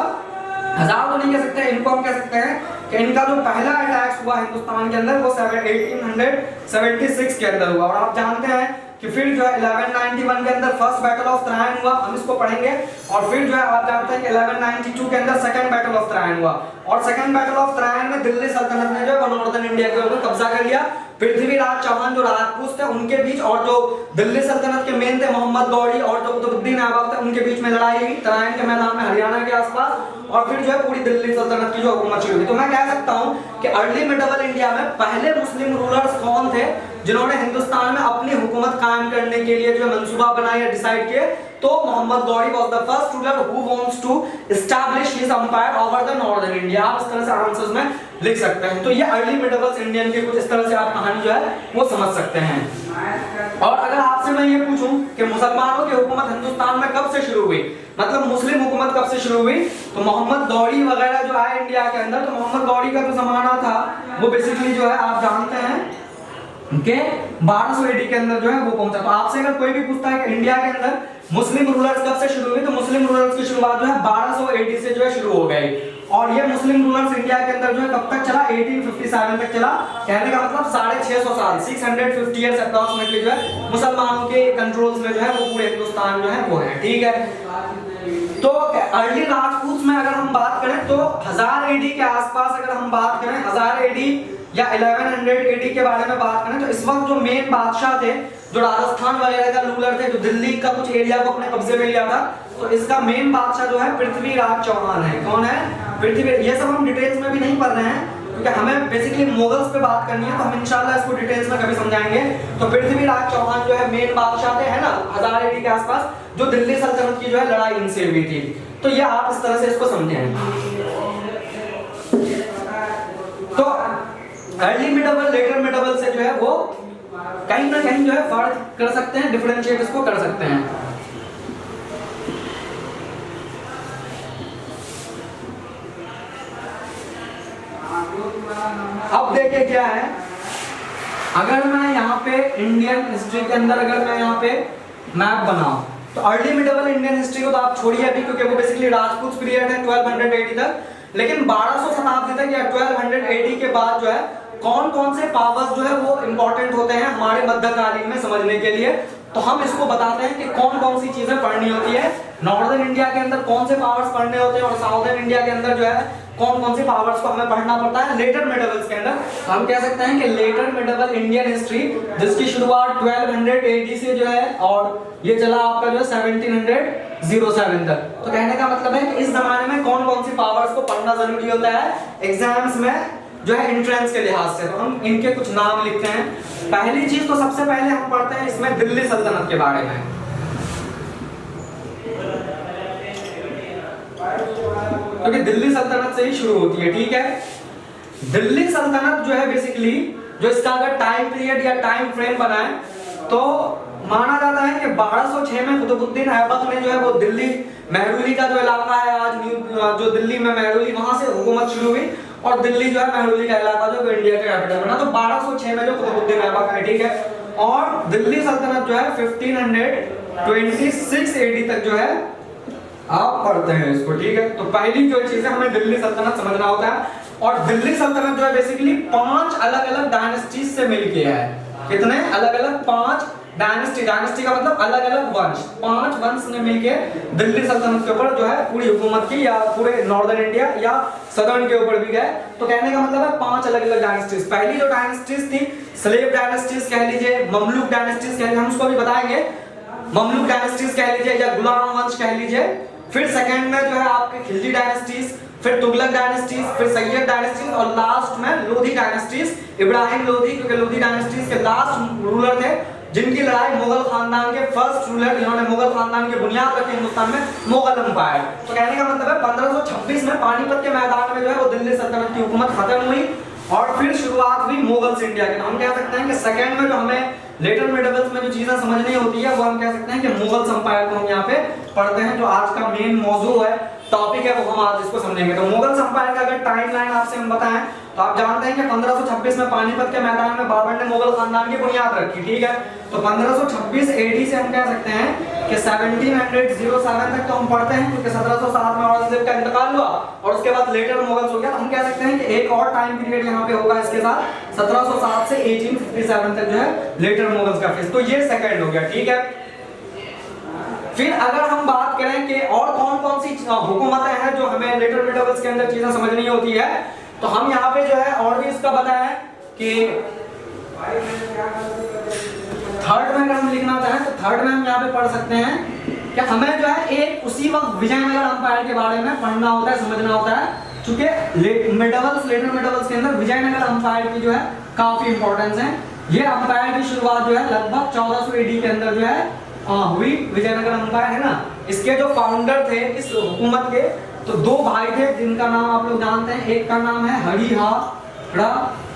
1000 तो नहीं कह सकते, इनको हम कह सकते हैं कि इनका जो पहला अटैक हुआ हिंदुस्तान के अंदर वो 1876 के अंदर हुआ। और आप जानते हैं कि फिर जो है 1191 के अंदर फर्स्ट बैटल ऑफ त्रायन हुआ, हम इसको पढ़ेंगे। और फिर जो है आप जानते हैं कि 1192 के अंदर सेकंड बैटल ऑफ त्रायन हुआ, और सेकंड बैटल ऑफ त्रायन में दिल्ली सल्तनत ने जो है नॉर्दर्न इंडिया के ऊपर कब्जा कर लिया। पृथ्वीराज चौहान जो राजपूत थे उनके बीच, और जो दिल्ली सल्तनत के मेन थे मोहम्मद गौरी और जो कुतुबुद्दीन ऐबक थे, उनके बीच में लड़ाई हुई त्रायन के मैदान में हरियाणा के आसपास, और फिर जो है पूरी दिल्ली सल्तनत की जो हुकूमत शुरू हुई। तो मैं कह सकता हूं कि अर्ली मिडिवल इंडिया में पहले मुस्लिम रूलर्स कौन थे जिन्होंने हिंदुस्तान में अपनी हुकूमत कायम करने के लिए जो मंसूबा बनाया, डिसाइड किए? तो तो Mohammad Ghori was the first ruler who wants to establish his empire over the northern India. आप इस तरह से आंसर्स में लिख सकते हैं। तो ये अर्ली मिडिवल्स इंडियन के कुछ इस तरह से आप कहानी जो है वो समझ सकते हैं। और अगर आपसे मैं ये पूछूं कि मुसलमानों की हुकूमत हिंदुस्तान में कब से शुरू हुई, मतलब मुस्लिम हुकूमत कब से शुरू हुई, तो मोहम्मद गौरी वगैरह जो आए इंडिया के अंदर, तो मोहम्मद गौरी का जो जमाना था वो बेसिकली जो है आप जानते हैं कि 1200 एडी के अंदर जो है वो पहुंचा। तो आपसे अगर कोई भी पूछता है कि इंडिया के अंदर मुस्लिम रूलर्स कब से शुरू हुई, तो मुस्लिम रूलर्स की शुरुआत जो है 1200 एडी से जो है शुरू हो गई। और ये मुस्लिम रूलर्स इंडिया के अंदर जो है कब तक चला, 1857 तक चला। कहने का मतलब 650 साल, 650 इयर्स अप्रॉक्सीमेटली जो है मुसलमानों के कंट्रोल्स में जो है वो पूरे हिंदुस्तान जो है वो है। ठीक है। तो अर्ली राजपूत में अगर हम बात करें तो 1000 एडी के आसपास अगर हम बात करें, 1000 एडी या 1100 एडी के बारे में बात करें, तो इस वक्त जो मेन बादशाह थे, जो राजस्थान वगैरह का रूलर थे, जो दिल्ली का कुछ एरिया को अपने कब्जे में लिया था, तो इसका मेन बादशाह जो है पृथ्वीराज चौहान है। कौन है? पृथ्वी। ये सब हम डिटेल्स में भी नहीं पढ़ रहे हैं क्योंकि हमें बेसिकली मुगल्स पे बात करनी है, तो हम इंशाल्लाह इसको डिटेल्स में कभी समझाएंगे। तो पृथ्वीराज चौहान जो है मेन बादशाह थे, है ना, 1000 एडी के आसपास, जो दिल्ली सल्तनत की जो है लड़ाई इनसे हुई थी। तो ये आप इस तरह से इसको समझें। तो अर्ली मिडिवल लेटर मिडिवल से जो है वो कहीं ना कहीं जो है फर्क कर सकते हैं, डिफरेंशिएट इसको कर सकते हैं। अब देखिए क्या है, अगर मैं यहाँ पे इंडियन हिस्ट्री के अंदर अगर मैं यहाँ पे मैप बनाऊं, तो अर्ली मिडिवल इंडियन हिस्ट्री को तो आप छोड़िए अभी, क्योंकि वो बेसिकली राजपूत पीरियड है 1280 तक। लेकिन 1200 शताब्दी तक या 1280 के बाद जो है कौन कौन से पावर्स जो है वो इंपॉर्टेंट होते हैं हमारे मध्यकालीन में समझने के लिए, तो हम इसको बताते हैं कि कौन कौन सी चीजें पढ़नी होती है। नॉर्दर्न इंडिया के अंदर कौन से पावर्स पढ़ने होते हैं और साउदर्न इंडिया के अंदर जो है कौन कौन से पावर्स को हमें पढ़ना पड़ता है लेटर मिडिवल्स के अंदर। तो हम कह सकते हैं कि लेटर मिडिवल इंडियन हिस्ट्री, जिसकी शुरुआत 1200 एडी से जो है और ये चला आपका जो है 1707 तक। तो कहने का मतलब है कि इस जमाने में कौन कौन सी पावर्स को पढ़ना जरूरी होता है एग्जाम्स में जो है एंट्रेंस के लिहाज से। तो हम इनके कुछ नाम लिखते हैं। पहली चीज तो सबसे पहले हम पढ़ते हैं इसमें दिल्ली सल्तनत के बारे में। क्योंकि दिल्ली सल्तनत से ही शुरू होती है। ठीक है। दिल्ली सल्तनत जो है बेसिकली जो इसका अगर टाइम पीरियड या टाइम फ्रेम बनाए तो माना जाता है कि 1206 में कुतुबुद्दीन ऐबक ने जो है वो दिल्ली महरूली का जो इलाका है आज जो दिल्ली में महरूली, वहां से हुकूमत शुरू हुई और दिल्ली जो है महरूली का इलाका जो इंडिया का कैपिटल बना। तो 1206 में जो कुतुबुद्दीन ऐबक है। ठीक है। और दिल्ली सल्तनत जो है 1526 एडी तक जो है आप पढ़ते हैं इसको। ठीक है। तो पहली जो चीज है हमें दिल्ली सल्तनत समझना होता है। और दिल्ली सल्तनत जो है बेसिकली 5 अलग अलग डायनेस्टीज से मिलके है। कितने अलग अलग? 5 डायनेस्टी। डायनेस्टी का मतलब अलग अलग वंश। 5 वंश ने मिलके दिल्ली सल्तनत के ऊपर जो है पूरी हुकूमत की, या पूरे नॉर्दर्न इंडिया या सदर्न के ऊपर भी गए। तो कहने का मतलब है 5 अलग अलग डायनेस्टीज। पहली जो डायनेस्टीज थी स्लेव डायनेस्टीज कह लीजिए, ममलूक डायनेस्टीज कह लीजिए, हम उसको भी बताएंगे। ममलूक डायनेस्टीज कह लीजिए या गुलाम वंश कह लीजिए। फिर सेकंड में जो है आपके खिलजी डायनेस्टीज, फिर तुगलक डायनेस्टीज, फिर सैयद डायनेस्टीज और लास्ट में लोधी डायनेस्टीज। इब्राहिम लोधी, क्योंकि लोधी डायनेस्टीज के लास्ट रूलर थे जिनकी लड़ाई मुगल खानदान के फर्स्ट रूलर जिन्होंने मुगल खानदान की बुनियाद रखी हिंदुस्तान में, मुगल एम्पायर। तो कहने का मतलब है 1526 में पानीपत के मैदान में जो है वो दिल्ली सल्तनत की हुकूमत खत्म हुई और फिर शुरुआत हुई मुगल्स इंडिया की। हम कह सकते हैं कि सेकंड में जो हमें लेटर मिडिवल्स में जो चीजें समझनी होती है वो हम कह सकते हैं कि मुगल्स एम्पायर को हम यहाँ पे पढ़ते हैं, जो आज का मेन मौजू है, टॉपिक है, वो हम आज इसको समझेंगे। तो मुगल्स एम्पायर का अगर टाइमलाइन आपसे हम बताएं तो आप जानते हैं कि 1526 में पानीपत के मैदान में बाबर ने मुगल खानदान की बुनियाद रखी। ठीक है। तो 1526 एडी से हम कह सकते हैं कि 1707 तक तो हम पढ़ते हैं, क्योंकि 1707 में औरंगजेब का इंतकाल हुआ और उसके बाद लेटर मुगल्स हो गया। तो हम कह सकते हैं कि एक और टाइम पीरियड यहाँ पे होगा इसके साथ 1707 से 1857 तक जो है लेटर मुगल्स का फेज। तो ये सेकंड हो गया। ठीक है। फिर अगर हम बात करें कि और कौन कौन सी हुकूमतें हैं जो हमें लेटर मिडिवल्स के अंदर चीजें समझनी होती है, तो हम यहाँ पे जो है और भी इसका बताएं कि थर्ड में अगर हम लिखना चाहें तो थर्ड में हम यहाँ पे पढ़ सकते हैं कि हमें जो है एक उसी वक्त विजयनगर एम्पायर के बारे में पढ़ना होता है, समझना होता है, क्योंकि लेटर मिडिवल्स के अंदर विजयनगर एम्पायर की जो है काफी इंपॉर्टेंस है। ये एम्पायर की शुरुआत जो है लगभग 1400 एडी के अंदर जो है हुई विजयनगर अंपायर है ना। इसके जो फाउंडर थे इस हुकूमत के, तो दो भाई थे जिनका नाम आप लोग जानते हैं, एक का नाम है हरिहरा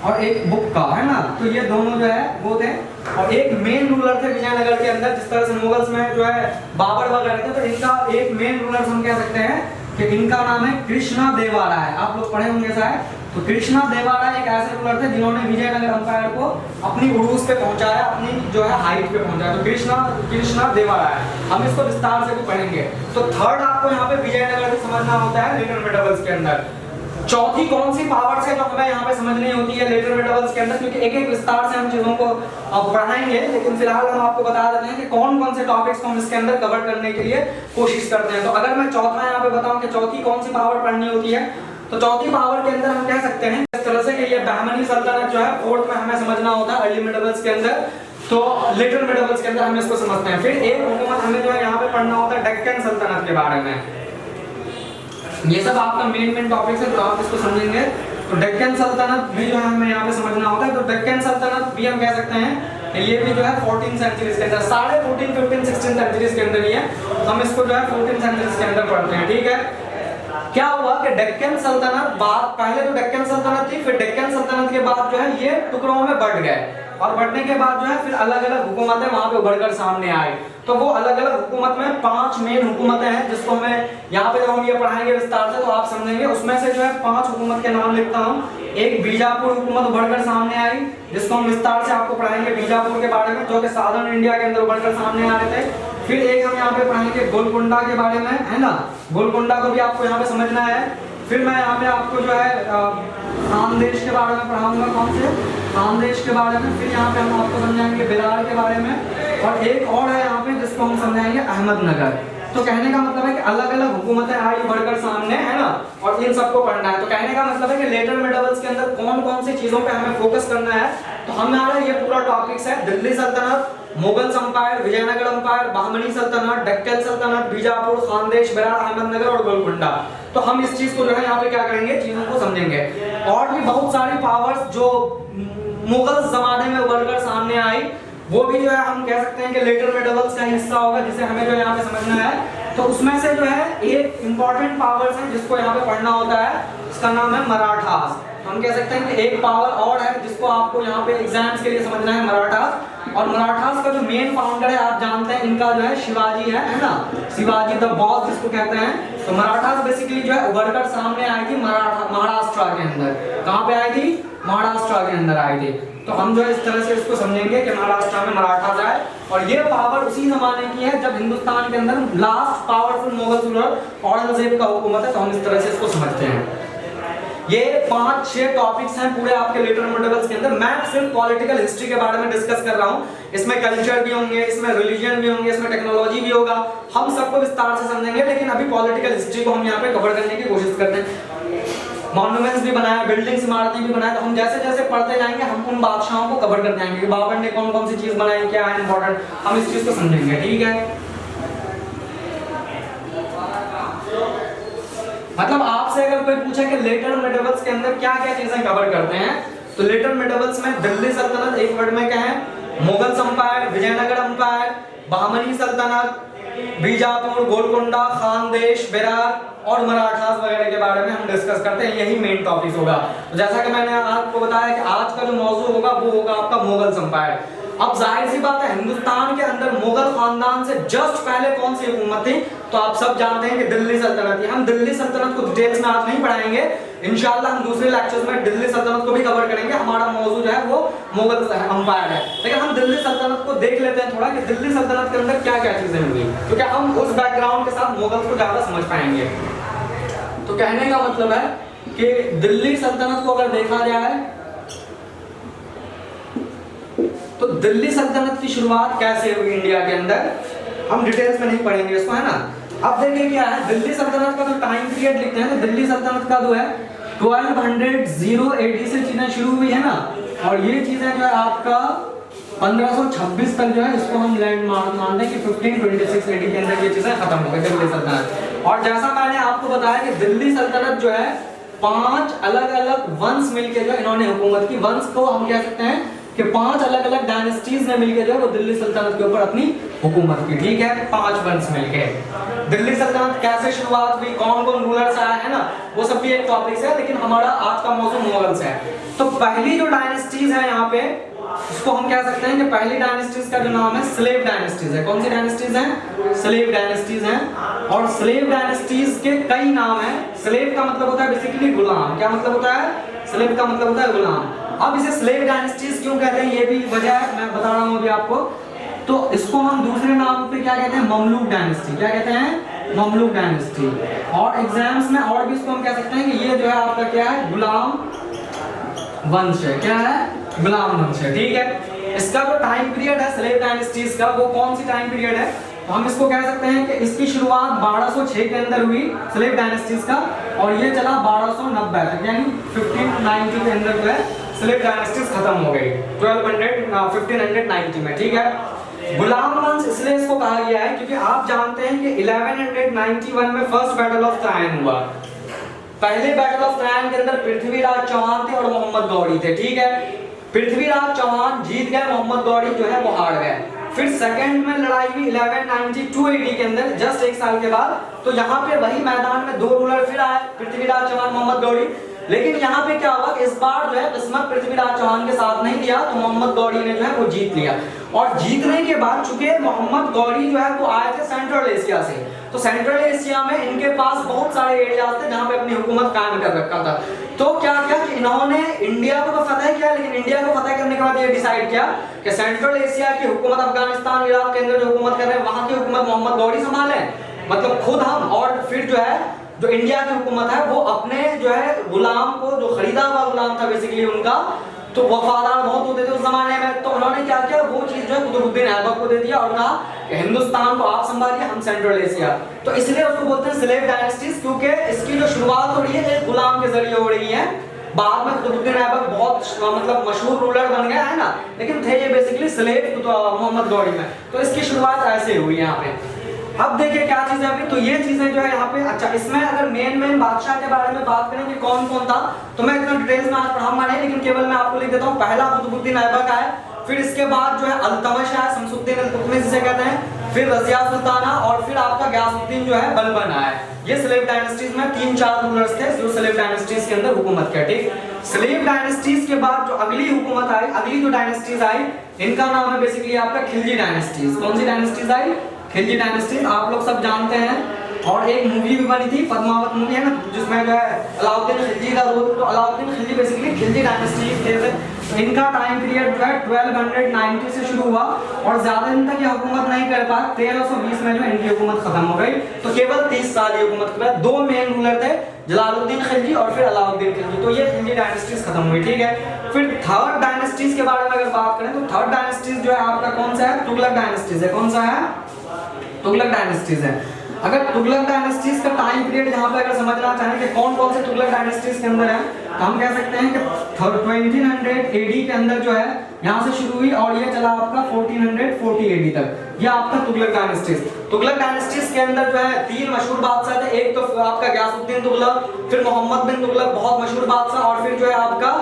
और एक बुक्का है ना। तो ये दोनों जो है वो थे, और एक मेन रूलर थे विजयनगर के अंदर। जिस तरह से मुगल्स में जो है बाबर वगैरह थे, तो इनका एक मेन रूलर हम कह सकते हैं कि इनका नाम है कृष्णा देवा राय। आप लोग पढ़े होंगे शायद। तो कृष्णा देवा राय एक ऐसे रूलर थे जिन्होंने विजयनगर अंपायर को अपनी उरूज पे पहुंचाया, अपनी जो है हाइट पे पहुंचाया। तो कृष्णा देवा राय, हम इसको विस्तार से भी पढ़ेंगे। तो थर्ड आपको यहाँ पे विजयनगर से समझना होता है लेटर मेटाबल्स के अंदर। चौथी कौन सी पावर्स है जो हमें यहाँ पे समझनी होती है लेटर मेटाबल्स के अंदर, क्योंकि एक एक विस्तार से हम चीजों को अब पढ़ाएंगे, लेकिन फिलहाल हम आपको बता देते हैं कि कौन कौन से टॉपिक्स को हम इसके अंदर कवर करने के लिए कोशिश करते हैं। तो अगर मैं चौथा यहाँ पे बताऊं कि चौथी कौन सी पावर पढ़नी होती है, तो चौथी पावर के अंदर हम कह सकते हैं इस तरह से कि ये बहमनी सल्तनत जो है फोर्थ में हमें समझना होता है अर्ली मेटाबल्स के अंदर। तो लेटर मेटाबल्स के अंदर हम इसको समझते हैं। फिर एक हुकूमत हमें जो है यहाँ पे पढ़ना होता है डेक्कन सल्तनत के बारे में। ये सब आपका मेन टॉपिक्स है, तो आप इसको समझेंगे। तो डेक्कन सल्तनत भी जो है हमें यहाँ पे समझना होता है। तो डेक्कन सल्तनत भी हम कह सकते हैं कि ये भी जो है 14 सेंचुरीज के अंदर, साढ़े 14, 15, 16 सेंचुरीज के अंदर ही है। हम इसको जो है 14 सेंचुरीज के अंदर पढ़ते हैं, ठीक है। क्या हुआ कि डेक्कन सल्तनत बाद, पहले तो डेक्कन सल्तनत थी, फिर डेक्कन सल्तनत के बाद जो है ये टुकड़ों में बढ़ गए, और बढ़ने के बाद जो है फिर अलग अलग हुकूमतें वहां पे उभरकर सामने आई। तो वो अलग अलग हुकूमत में 5 मेन हुकूमतें हैं, जिसको हमें यहाँ पे जब हम ये पढ़ाएंगे विस्तार से तो आप समझेंगे। उसमें से जो है 5 हुकूमत के नाम लिखता हूँ। एक बीजापुर हुकूमत उभरकर सामने आई, जिसको हम विस्तार से आपको पढ़ाएंगे बीजापुर के बारे में, जो कि साउदर्न इंडिया के अंदर उभरकर सामने आ रहे थे। फिर एक हम यहाँ पे पढ़ाएंगे गोलकुंडा के बारे में, है ना। गोलकुंडा को भी आपको यहाँ पे समझना है। फिर मैं यहाँ पे आपको जो है खानदेश के बारे में पढ़ाऊंगा, कौन से खानदेश के बारे में। फिर यहाँ पे हम आपको समझाएंगे बिरार के बारे में, और एक और है यहाँ पे जिसको हम समझाएंगे अहमदनगर। तो कहने का मतलब है कि अलग अलग हुकूमतें आई बढ़कर सामने, है ना, और इन सबको पढ़ना है। तो कहने का मतलब है कि लेटर मेटाबल्स के अंदर कौन कौन सी चीजों पे हमें फोकस करना है। तो हमारा ये पूरा टॉपिक्स है दिल्ली सल्तनत, मुगल अंपायर, विजयनगर अंपायर, बहमनी सल्तनत, डेक्कन सल्तनत, बीजापुर, खानदेश, बिरार, अहमदनगर और गोलकुंडा। तो हम इस चीज को जो है यहाँ पे क्या करेंगे, चीजों को समझेंगे। और भी बहुत सारी पावर्स जो मुगल जमाने में उभरकर सामने आई, वो भी जो है हम कह सकते हैं कि लेटर मेटाबल्स का हिस्सा होगा, जिसे हमें जो यहाँ पे समझना है। तो उसमें से जो है एक इंपॉर्टेंट पावर्स है जिसको यहाँ पे पढ़ना होता है, उसका नाम है मराठास। हम कह सकते हैं कि एक पावर और है जिसको आपको यहाँ पे एग्जाम्स के लिए समझना है, मराठास। और मराठास का जो मेन फाउंडर है आप जानते हैं, इनका जो है शिवाजी है ना, शिवाजी द बॉस जिसको कहते हैं। तो मराठास बेसिकली जो है उभरकर सामने आई थी महाराष्ट्र के अंदर। कहाँ पे आई थी? महाराष्ट्र के अंदर आई थी। तो हम जो है इस तरह से इसको समझेंगे कि महाराष्ट्र में मराठास आए, और ये पावर उसी जमाने की है जब हिंदुस्तान के अंदर last powerful Mughal ruler Aurangzeb का हुकूमत है। तो हम इस तरह से इसको समझते हैं। ये 5-6 टॉपिक्स हैं पूरे आपके लेटर मेटाबल्स के अंदर। मैं सिर्फ पॉलिटिकल हिस्ट्री के बारे में डिस्कस कर रहा हूँ, इसमें कल्चर भी होंगे, इसमें रिलीजन भी होंगे, इसमें टेक्नोलॉजी भी होगा, हम सबको विस्तार से समझेंगे। लेकिन अभी पॉलिटिकल हिस्ट्री को हम यहाँ पे कवर करने की कोशिश करते हैं। मॉन्यूमेंट्स भी बनाए, बिल्डिंग्स, इमारतें भी बनाए, तो हम जैसे जैसे पढ़ते जाएंगे हम उन बादशाहों को कवर करते जाएंगे कि बाबर ने कौन कौन सी चीज बनाई, क्या है इंपॉर्टेंट, हम इस चीज को समझेंगे, ठीक है। मतलब आपसे अगर कोई पूछे कि लेटर मेटाबल्स के अंदर क्या क्या चीजें कवर करते हैं, तो लेटर मेटाबल्स में दिल्ली सल्तनत एक वर्ड में क्या है, मुगल अंपायर, विजयनगर अंपायर, बहमनी सल्तनत, बीजापुर, गोलकुंडा, खानदेश, बिरार और मराठास वगैरह के बारे में हम डिस्कस करते हैं। यही मेन टॉपिक होगा। तो जैसा कि मैंने आपको बताया कि आज का जो मौजू होगा वो होगा आपका मुगल अंपायर। अब जाहिर सी बात है, हिंदुस्तान के अंदर मुगल खानदान से जस्ट पहले कौन सी हुकूमत थी, तो आप सब जानते हैं कि दिल्ली सल्तनत थी। हम दिल्ली सल्तनत को डिटेल्स में आज नहीं पढ़ाएंगे, इंशाल्लाह हम दूसरे लेक्चर्स में दिल्ली सल्तनत को भी कवर करेंगे। हमारा मौजू जो है वो मुगल अंपायर है, लेकिन हम दिल्ली सल्तनत को देख लेते हैं थोड़ा कि दिल्ली सल्तनत के अंदर क्या क्या चीजें हुई, तो क्या हम उस बैकग्राउंड के साथ मुगल को ज्यादा समझ पाएंगे। तो कहने का मतलब है कि दिल्ली सल्तनत को अगर देखा जाए तो दिल्ली सल्तनत की शुरुआत कैसे हुई इंडिया के अंदर, हम डिटेल्स में नहीं पढ़ेंगे इसको, है ना। अब देखिए क्या है, दिल्ली सल्तनत का जो टाइम पीरियड लिखते हैं तो दिल्ली सल्तनत का जो है 1200 AD से चीजें शुरू हुई है ना, और ये चीजें जो है आपका 1526 तक जो है इसको हम लैंड मानते हैं कि 1526 AD के अंदर ये चीजें खत्म हो गई दिल्ली सल्तनत। और जैसा मैंने आपको बताया कि दिल्ली सल्तनत जो है 5 अलग अलग वंश मिलके जो इन्होंने हुकूमत की, वंश को हम कह सकते हैं कि 5 अलग अलग डायनेस्टीज ने मिलकर जो है वो दिल्ली सल्तनत के ऊपर अपनी हुकूमत की, ठीक है, 5 वंश मिलकर। दिल्ली सल्तनत कैसे शुरुआत हुई, कौन कौन रूलर्स आए हैं ना, वो सब भी एक टॉपिक है, लेकिन हमारा आज का मौजूद मुगल्स है। तो पहली जो डायनेस्टीज है यहाँ पे, इसको हम कह सकते हैं कि पहली डायनेस्टीज का जो नाम है स्लेव डायनेस्टीज है। कौन सी डायनेस्टीज है? स्लेव डायनेस्टीज है। और स्लेव डायनेस्टीज के कई नाम है। स्लेव का मतलब होता है बेसिकली गुलाम। क्या मतलब होता है? स्लेव का मतलब होता है गुलाम। अब इसे स्लेव डायनेस्टीज क्यों कहते हैं, ये भी वजह है, मैं बता रहा हूँ अभी आपको। तो इसको हम दूसरे नाम पे क्या कहते हैं? Mamluk dynasty. क्या कहते हैं? Mamluk dynasty. और एग्जाम्स में और भी इसको हम कह सकते हैं कि ये जो है आपका क्या है? गुलाम वंश है। क्या है? गुलाम वंश है, ठीक है। इसका जो टाइम पीरियड है स्लेव डायनेस्टीज का, वो कौन सी टाइम पीरियड है? तो हम इसको कह सकते हैं कि इसकी शुरुआत 1206 के अंदर हुई स्लेव डायनेस्टीज का, और ये चला 1290 तक, यानी 1590 के अंदर जो है स्लेव डायनेस्टीज खत्म हो गई 1590 में, ठीक है। गुलाम वंश इसलिए इसको कहा गया है क्योंकि आप जानते हैं कि 1191 में फर्स्ट बैटल ऑफ ट्रायन हुआ। पहले बैटल ऑफ ट्रायन के अंदर पृथ्वीराज चौहान थे और मोहम्मद गौरी थे, ठीक है। पृथ्वीराज चौहान जीत गए, मोहम्मद गौरी जो है वो हार गए। फिर सेकंड में लड़ाई हुई 1192 AD के अंदर, जस्ट एक साल के बाद। तो यहाँ पे वही मैदान में 2 रूलर फिर आए, पृथ्वीराज चौहान, मोहम्मद गौरी। लेकिन यहाँ पे क्या हुआ, इस बार जो है किस्मत पृथ्वीराज चौहान के साथ नहीं दिया, तो मोहम्मद गौरी ने जो है वो जीत लिया। और जीतने के बाद चूंकि मोहम्मद गौरी जो है वो आए थे सेंट्रल एशिया से, तो सेंट्रल एशिया में इनके पास बहुत सारे एरियाज थे जहाँ पे अपनी हुकूमत कायम कर रखा था। तो क्या किया कि इन्होंने इंडिया को तो फतह किया, लेकिन इंडिया को फतह करने के बाद ये डिसाइड किया कि सेंट्रल एशिया की हुकूमत, अफगानिस्तान, इराक के अंदर जो हुकूमत कर रहे हैं वहां की हुकूमत मोहम्मद गौरी संभाले, मतलब खुद हम। और फिर जो है जो इंडिया की हुकूमत है वो अपने जो है गुलाम को, जो खरीदा हुआ गुलाम था बेसिकली उनका, तो वफादार बहुत होते थे उस जमाने में, तो उन्होंने क्या किया, वो चीज जो है कुतुबुद्दीन ऐबक को दे दिया और कहा कि हिंदुस्तान को आप संभालिए, हम सेंट्रल एशिया। तो इसलिए उसको बोलते हैं स्लेव डायनेस्टीज, क्योंकि इसकी जो शुरुआत हो रही है एक गुलाम के जरिए हो रही है। बाद में कुतुबुद्दीन ऐबक बहुत मतलब मशहूर रूलर बन गया है ना, लेकिन थे ये बेसिकली स्लेव मोहम्मद गौरी में। तो इसकी शुरुआत ऐसे हुई यहाँ पे। अब देखिए क्या चीज है अभी, तो ये चीजें जो है यहाँ पे। अच्छा, इसमें अगर मेन बादशाह के बारे में बात करें कि कौन कौन था, तो मैं इतना डिटेल्स में आज पढ़ाऊंगा नहीं, लेकिन केवल मैं आपको लिख देता हूँ। पहला कुतुबुद्दीन ऐबक आया, फिर इसके बाद जो है अल्तमश आया, शमसुद्दीन अल-तुतमिश जिसे कहते हैं, फिर रजिया सुल्ताना, और फिर आपका गयासुद्दीन जो है बलबन आया। ये स्लेव डायनेस्टीज में 3-4 रूलर्स थे जो स्लेव डायनेस्टीज के अंदर हुकूमत किया, ठीक। स्लेव डायनेस्टीज के बाद जो अगली हुकूमत आई, अगली जो डायनेस्टीज आई, इनका नाम है बेसिकली आपका खिलजी डायनेस्टीज। कौन सी डायनेस्टीज आई? खिलजी डायनेस्टी। आप लोग सब जानते हैं, और एक मूवी भी बनी थी, पद्मावत मूवी है ना, जिसमें जो है अलाउद्दीन खिलजी का रोल। तो अलाउद्दीन खिलजी बेसिकली खिलजी डायनेस्टी थे। इनका टाइम पीरियड जो है 1290 से शुरू हुआ और ज्यादा दिन तक ये हुकूमत नहीं कर पाए। 1320 में जो इनकी हुकूमत खत्म हो गई। तो केवल 30 साल की हुकूमत के बाद 2 मेन रूलर थे, जलालुद्दीन खिलजी और फिर अलाउद्दीन खिलजी। तो ये खिलजी डायनेस्टीज खत्म हुई, ठीक है। फिर थर्ड डायनेस्टीज के बारे में अगर बात करें तो थर्ड डायनेस्टीज जो है आपका कौन सा है? तुगलक डायनेस्टीज है। कौन सा है? तुगलक डायनेस्टीज है। अगर तुगलक डायनेस्टीज का टाइम पीरियड यहाँ पे अगर समझना चाहें कि कौन कौन से तुगलक डायनेस्टीज के अंदर है, तो हम कह सकते हैं कि 1200 AD के अंदर जो है यहाँ से शुरू हुई और ये चला आपका 1440 AD तक। ये आपका तुगलक डायनेस्टीज। तुगलक डायनेस्टीज के अंदर जो है 3 मशहूर बादशाह थे। एक तो आपका गयासुद्दीन तुगलक, फिर मोहम्मद बिन तुगलक बहुत मशहूर बादशाह, और फिर जो है आपका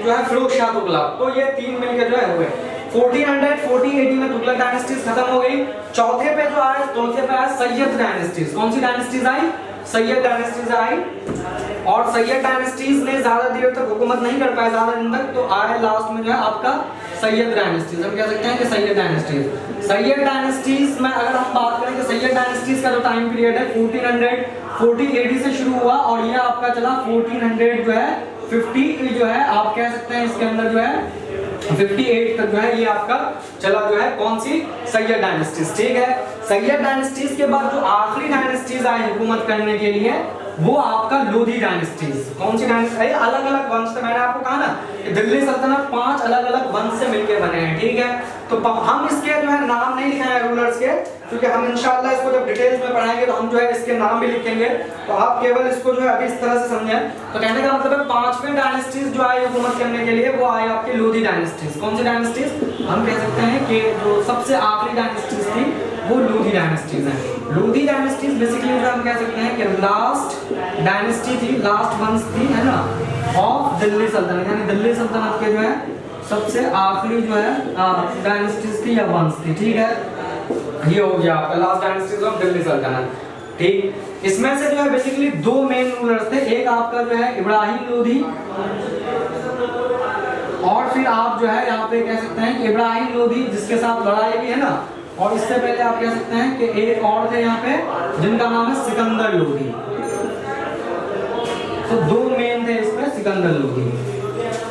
जो है फिरोज शाह तुगलक। तो ये 3 मिलकर जो है हुए। 1440 AD में तुगलक डायनेस्टीज खत्म हो गई। चौथे पे जो आया, चौथे पे आया सैयद डायनेस्टीज। कौन सी डायनेस्टीज आई? सैयद डायनेस्टीज आई। और सैयद डायनेस्टीज ने ज्यादा देर तक हुकूमत नहीं कर पाए, ज्यादा दिन तक, तो आए लास्ट में जो है आपका सैयद डायनेस्टीज। हम कह सकते हैं कि सैयद डायनेस्टीज। सैयद डायनेस्टीज में अगर हम बात करें तो सैयद डायनेस्टीज का जो टाइम पीरियड है 1440 AD से शुरू हुआ और ये आपका चला 1400 जो है 50 जो है आप कह सकते हैं इसके अंदर जो है 58 तक जो है ये आपका चला जो है कौन सी? सैयद डायनेस्टीज, ठीक है। सैयद डायनेस्टीज के बाद जो आखिरी डायनेस्टीज आई हुकूमत करने के लिए वो आपका लोधी डायनेस्टीज। कौन सी डायनेस्टी? अलग अलग वंश थे। मैंने आपको कहा ना कि दिल्ली सल्तनत 5 अलग अलग वंश से मिलकर बने हैं, ठीक है। तो हम इसके जो है नाम नहीं लिखे हैं रूलर्स के, क्योंकि हम इंशाल्लाह इसको जब डिटेल्स में पढ़ाएंगे तो हम जो है इसके नाम भी लिखेंगे। तो आप केवल इसको जो है अभी इस तरह से समझें। तो कहने का मतलब है 5वें डायनेस्टीज जो आई हुकूमत करने के लिए वो आई आपकी लोधी डायनेस्टीज। कौन सी डायनेस्टीज? हम कह सकते हैं कि जो सबसे आखिरी डायनेस्टीज थी वो लोधी डायनेस्टीज है। लोधी डायनेस्टीज बेसिकली जो हम कह सकते हैं कि लास्ट डायनेस्टी थी, लास्ट वंश थी, है ना, ऑफ दिल्ली सल्तनत, यानी दिल्ली सल्तनत के जो है सबसे आखिरी जो है डायनेस्टीज थी या वंश थी, ठीक है। ये हो गया आपका लास्ट डायनेस्टीज ऑफ दिल्ली सल्तनत, ठीक। इसमें से जो है बेसिकली दो मेन रूलर्स थे, एक आपका जो है इब्राहिम लोधी, और फिर आप जो है यहाँ पे कह सकते हैं कि इब्राहिम लोधी जिसके साथ लड़ाई भी है ना, और इससे पहले आप कह सकते हैं कि एक और थे यहाँ पे जिनका नाम है सिकंदर लोधी। तो दो मेन थे इसमें, सिकंदर लोधी।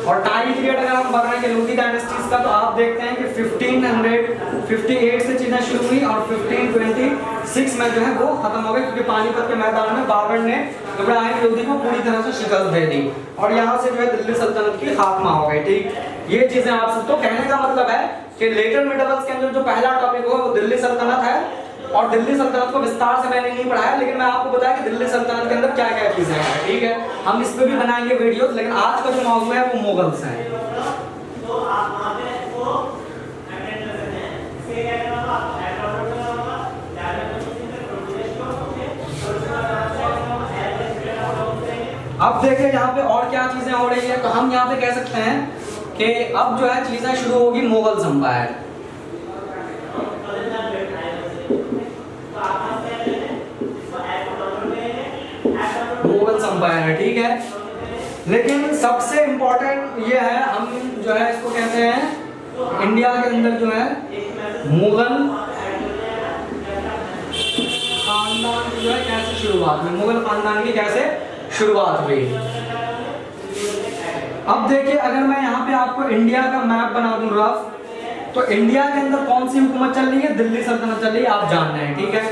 और टाइम पीरियड अगर हम बढ़ रहे हैं लोधी डायनेस्टीज का, तो आप देखते हैं कि 1558 से चीजें शुरू हुई और 1526 में जो है वो खत्म हो गई, क्योंकि पानीपत के मैदान में बाबर ने इब्राहिम लोधी को पूरी तरह से शिकस्त दे दी और यहाँ से जो है दिल्ली सल्तनत की खात्मा हो गई, ठीक। ये चीजें आप सब, तो कहने का मतलब है कि लेटर मिडल्स के अंदर जो पहला टॉपिक हो वो दिल्ली सल्तनत है, और दिल्ली सल्तनत को विस्तार से मैंने नहीं पढ़ाया, लेकिन मैं आपको बताया कि दिल्ली सल्तनत के अंदर क्या क्या चीजें हैं, ठीक है। हम इस पे भी बनाएंगे वीडियो, लेकिन आज का जो मौजूद है वो मुगल्स है। अब देखिए यहाँ पे और क्या चीजें हो रही है, तो हम यहाँ पे कह सकते हैं कि अब जो है चीजें शुरू होगी मुगल संपायर। मुगल संपायर है, ठीक है। लेकिन सबसे इंपॉर्टेंट ये है, हम जो है इसको कहते हैं इंडिया के अंदर जो है मुगल खानदान की जो है कैसे शुरुआत हुई, मुगल खानदान की कैसे शुरुआत हुई। अब देखिए अगर मैं यहाँ पे आपको इंडिया का मैप बना दूं रफ, तो इंडिया के अंदर कौन सी हुकूमत चल रही है, दिल्ली सल्तनत चल रही है, आप जान रहे हैं, ठीक है।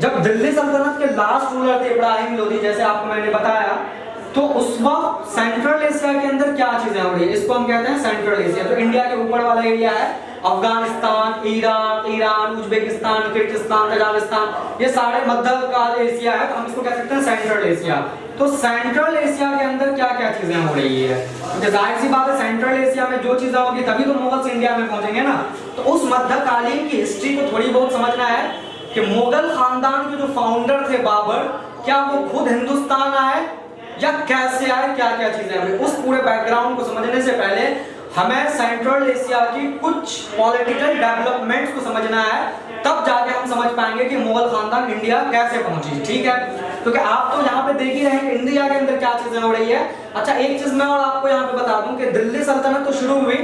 जब दिल्ली सल्तनत के लास्ट रूलर थे इब्राहिम लोधी, जैसे आपको मैंने बताया, तो उस वक्त सेंट्रल एशिया के अंदर क्या चीजें हो रही है, इसको हम कहते हैं सेंट्रल एशिया। तो इंडिया के ऊपर वाला एरिया है Afghanistan, Iran, Uzbekistan, Kyrgyzstan, Tajikistan, ये सारे मध्यकाल एशिया है, तो हम इसको कह सकते हैं सेंट्रल एशिया। तो सेंट्रल एशिया के अंदर क्या क्या चीजें हो रही है, तो जाहिर सी बात है सेंट्रल एशिया में जो चीजें होगी तभी तो मुगल्स इंडिया में पहुंचेंगे ना। तो उस मध्यकालीन की हिस्ट्री को थोड़ी बहुत समझना है कि मुगल खानदान के जो फाउंडर थे बाबर, क्या वो खुद हिंदुस्तान आए या कैसे आए, क्या क्या चीजें हुई, उस पूरे बैकग्राउंड को समझने से पहले हमें सेंट्रल एशिया की कुछ पॉलिटिकल डेवलपमेंट्स को समझना है, तब जाके हम समझ पाएंगे कि मुगल खानदान इंडिया कैसे पहुंची, ठीक है। क्योंकि आप तो यहाँ पे देख ही रहे हैं इंडिया के अंदर क्या चीजें हो रही है। अच्छा एक चीज मैं और आपको यहाँ पे बता दूं कि दिल्ली सल्तनत तो शुरू हुई,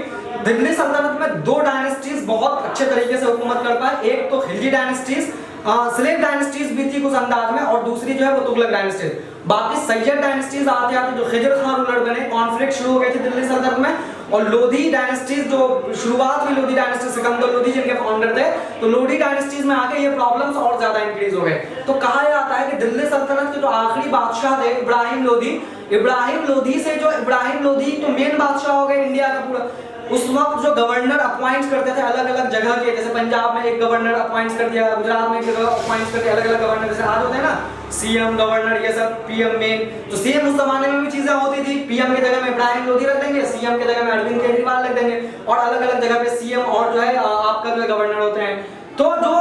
दिल्ली सल्तनत में दो डायनेस्टीज बहुत अच्छे तरीके से हुकूमत कर पाए, एक तो खिलजी डायनेस्टीज, स्लेव डायनेस्टीज भी थी कुछ अंदाज में, और दूसरी जो है वो तुगलक डायनेस्टीज। बाकी सैयद डायनेस्टीज आते आते जो खिजर खान रूलर बने, कॉन्फ्लिक्ट शुरू हो गए थे दिल्ली सल्तनत में, और लोधी डायनेस्टीज जो शुरुआत हुई, लोधी डायनेस्टी सिकंदर लोधी जिनके फाउंडर थे, तो लोधी डायनेस्टीज में आके ये प्रॉब्लम्स और ज्यादा इंक्रीज हो गए। तो कहा जाता है कि दिल्ली सल्तनत के जो आखिरी बादशाह थे इब्राहिम लोधी से जो इब्राहिम लोधी तो मेन बादशाह हो गए इंडिया का पूरा। उस वक्त जो गवर्नर अपॉइंट करते थे अलग अलग जगह के, जैसे पंजाब में एक गवर्नर अपॉइंट कर दिया, गुजरात में एक जगह अपॉइंट कर दिया, अलग अलग गवर्नर जैसे आज होते हैं ना सीएम गवर्नर, ये सब पीएम मेन। तो सीएम उस जमाने में भी चीजें होती थी, पीएम की जगह में इब्राहिम लोधी रख देंगे, सीएम की जगह में अरविंद केजरीवाल रख देंगे, और अलग अलग जगह पे सीएम और जो है आपका जो है गवर्नर होते हैं। तो जो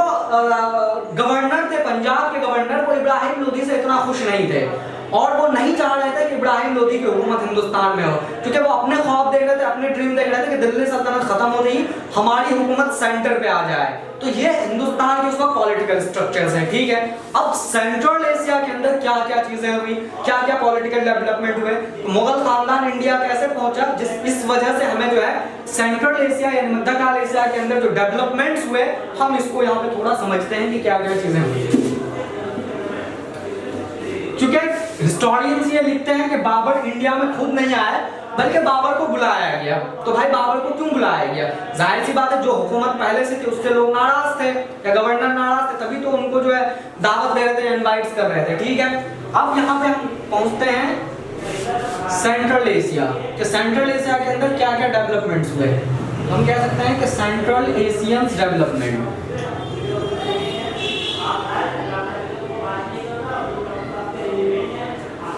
गवर्नर थे पंजाब के गवर्नर, वो इब्राहिम लोधी से इतना खुश नहीं थे, और वो नहीं चाह रहे थे कि इब्राहिम लोधी की हुकूमत हिंदुस्तान में हो, क्योंकि वो अपने ख्वाब देख रहे थे, अपने ड्रीम देख रहे थे कि दिल्ली सल्तनत खत्म हो रही, हमारी हुकूमत सेंटर पे आ जाए। तो ये हिंदुस्तान के उसका पॉलिटिकल स्ट्रक्चर्स हैं, ठीक है। अब सेंट्रल एशिया के अंदर क्या क्या चीजें हुई, क्या क्या पॉलिटिकल डेवलपमेंट हुए, तो मुगल खानदान इंडिया कैसे पहुंचा, इस वजह से हमें जो है सेंट्रल एशिया यानी मध्यकाल एशिया के अंदर जो डेवलपमेंट्स हुए, हम इसको यहाँ पे थोड़ा समझते हैं कि क्या क्या चीजें हुई। क्योंकि हिस्टोरियंस ये लिखते हैं कि बाबर इंडिया में खुद नहीं आया, बल्कि बाबर को बुलाया गया। तो भाई बाबर को क्यों बुलाया गया, जाहिर सी बात है जो हुकूमत पहले से थी उससे लोग नाराज थे या गवर्नर नाराज थे, तभी तो उनको जो है दावत दे रहे थे, इनवाइट्स कर रहे थे, ठीक है। अब यहाँ पे हम पहुंचते हैं सेंट्रल एशिया, कि सेंट्रल एशिया के अंदर क्या क्या डेवलपमेंट्स हुए। हम कह सकते हैं कि सेंट्रल एशियन डेवलपमेंट।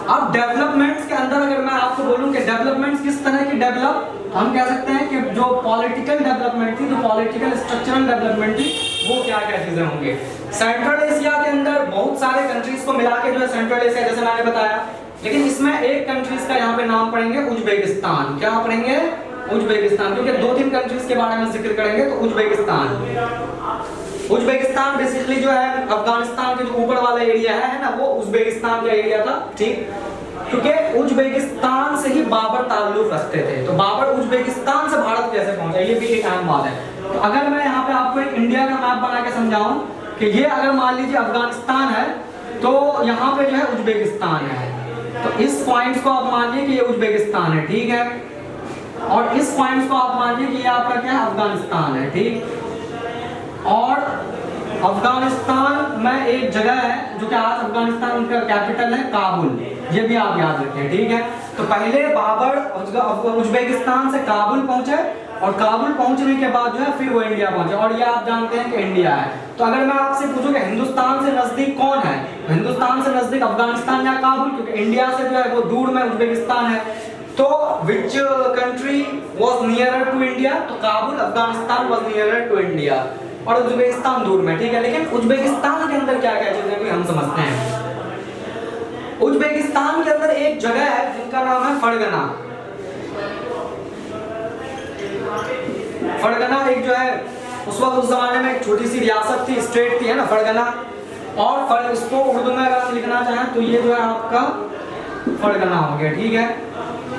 अब डेवलपमेंट्स के अंदर अगर मैं आपको बोलूं कि डेवलपमेंट्स किस तरह की डेवलप, हम कह सकते हैं कि जो पॉलिटिकल डेवलपमेंट थी, जो पॉलिटिकल स्ट्रक्चरल डेवलपमेंट थी, वो क्या क्या चीजें होंगी। सेंट्रल एशिया के अंदर बहुत सारे कंट्रीज को मिला के जो है सेंट्रल एशिया, जैसे मैंने बताया, लेकिन इसमें एक कंट्रीज का यहाँ पे नाम पढ़ेंगे उज्बेकिस्तान। क्या पढ़ेंगे, उज्बेकिस्तान, क्योंकि 2-3 कंट्रीज के बारे में जिक्र करेंगे। तो उज्बेकिस्तान बेसिकली जो है अफगानिस्तान के जो ऊपर वाला एरिया है ना, वो उज्बेकिस्तान का एरिया था, ठीक। क्योंकि उज्बेकिस्तान से ही बाबर ताल्लुक रखते थे, तो बाबर उज्बेकिस्तान से भारत कैसे पहुंचा, ये भी एक अहम बात है। तो अगर मैं यहाँ पे आपको एक इंडिया का मैप बना के समझाऊं कि ये अगर मान लीजिए अफगानिस्तान है, तो यहाँ पे जो है उज्बेकिस्तान है, तो इस पॉइंट को आप मानिए कि ये उज्बेकिस्तान है, ठीक है, और इस पॉइंट को आप मानिए कि ये आपका क्या है, अफगानिस्तान है, ठीक। और अफगानिस्तान में एक जगह है जो कि आज अफगानिस्तान उनका कैपिटल है काबुल, ये भी आप याद रखें, ठीक है। तो पहले बाबर उज्बेकिस्तान से काबुल पहुंचे, और काबुल पहुंचने के बाद जो है फिर वो इंडिया पहुंचे, और ये आप जानते हैं कि इंडिया है। तो अगर मैं आपसे पूछूं कि हिंदुस्तान से नजदीक कौन है, हिंदुस्तान से नजदीक अफगानिस्तान या काबुल, क्योंकि इंडिया से जो है वो दूर में उज्बेकिस्तान है। तो which country was nearer to India, तो Kabul Afghanistan was nearer to India, और उज्बेकिस्तान दूर में, ठीक है। लेकिन उज्बेकिस्तान के अंदर क्या क्या चीजें भी हम समझते हैं। उज्बेकिस्तान के अंदर एक जगह है जिनका नाम है फरगना। फरगना एक जो है उस वक्त उस जमाने में एक छोटी सी रियासत थी, स्टेट थी, है ना, फरगना। और इसको उर्दू में अगर लिखना चाहें तो ये जो है आपका फरगना हो गया, ठीक है।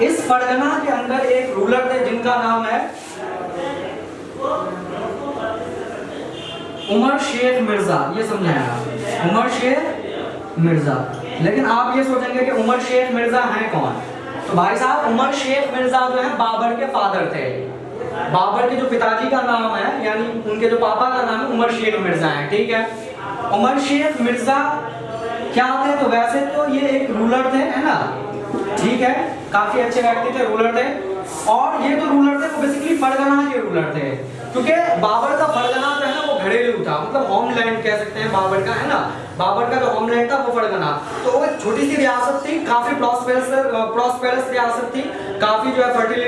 इस फरगना के अंदर एक रूलर थे जिनका नाम है उमर शेख मिर्जा, ये समझाया, उमर शेख मिर्जा। लेकिन आप ये सोचेंगे कि उमर शेख मिर्जा हैं कौन, तो भाई साहब उमर शेख मिर्जा जो है बाबर के फादर थे। बाबर के जो पिताजी का नाम है, यानी उनके जो पापा का नाम है उमर शेख मिर्जा है, ठीक है। उमर शेख मिर्जा क्या थे, तो वैसे तो ये एक रूलर थे, है ना, ठीक है, काफी अच्छे व्यक्ति थे, रूलर थे। और ये जो रूलर थे वो बेसिकली फरगना के रूलर थे, क्योंकि बाबर का फरगना जो है ना वो घरेलू था, मतलब होमलैंड कह सकते हैं बाबर का, है ना। बाबर का जो होमलैंड था वो फरगना, तो वो एक छोटी सी रियासत थी, काफी प्रॉस्पेरस रियासत थी, काफी जो है फर्टिल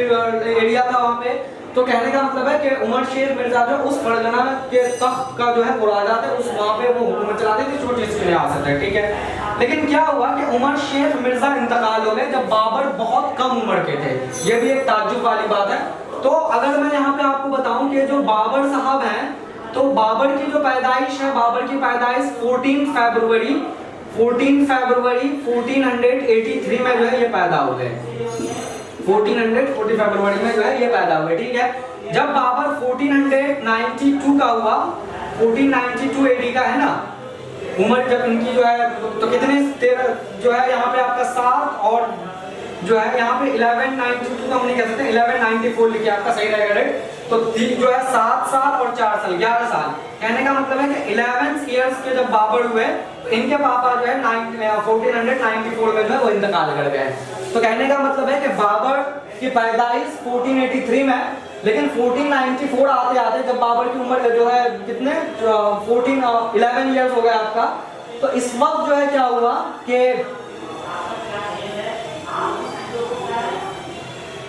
एरिया था वहाँ पे। तो कहने का मतलब है कि उमर शेख मिर्जा जो उस फरगना के तख्त का जो है वो राजा थे, उस वहाँ पे वो हुकूमत चलाते थे, छोटी सी रियासत है, ठीक है। लेकिन क्या हुआ कि उमर शेख मिर्जा इंतकाल हो गए जब बाबर बहुत कम उम्र के थे, ये भी एक ताज्जुब वाली बात है। तो अगर मैं यहाँ पे आपको बताऊं कि जो बाबर साहब हैं, तो बाबर की जो पैदाइश है, बाबर की पैदाइश 14 फरवरी 1483 में जो है ये पैदा हो गए, 1440 फरवरी में जो है ये पैदा हुए, ठीक है। जब बाबर 1492 का हुआ, 1492 एडी का है ना, उम्र जब इनकी जो है तो कितने 13 जो है यहाँ पे आपका 7 और जो है यहाँ पे 1192 का हम नहीं कह सकते, 1194 लिखिए आपका सही रहेगा रेट। तो जो है 7 साल और 4 साल 11 साल, कहने का मतलब है कि 11 इयर्स के जब बाबर हुए तो इनके पापा जो है 1494 में जो है वो इंतकाल कर गए। तो कहने का मतलब है कि बाबर की पैदाइश 1483 में, लेकिन 1494 आते आते जब बाबर की उम्र जो है कितने 11 इयर्स हो गए आपका, तो इस वक्त जो है क्या हुआ कि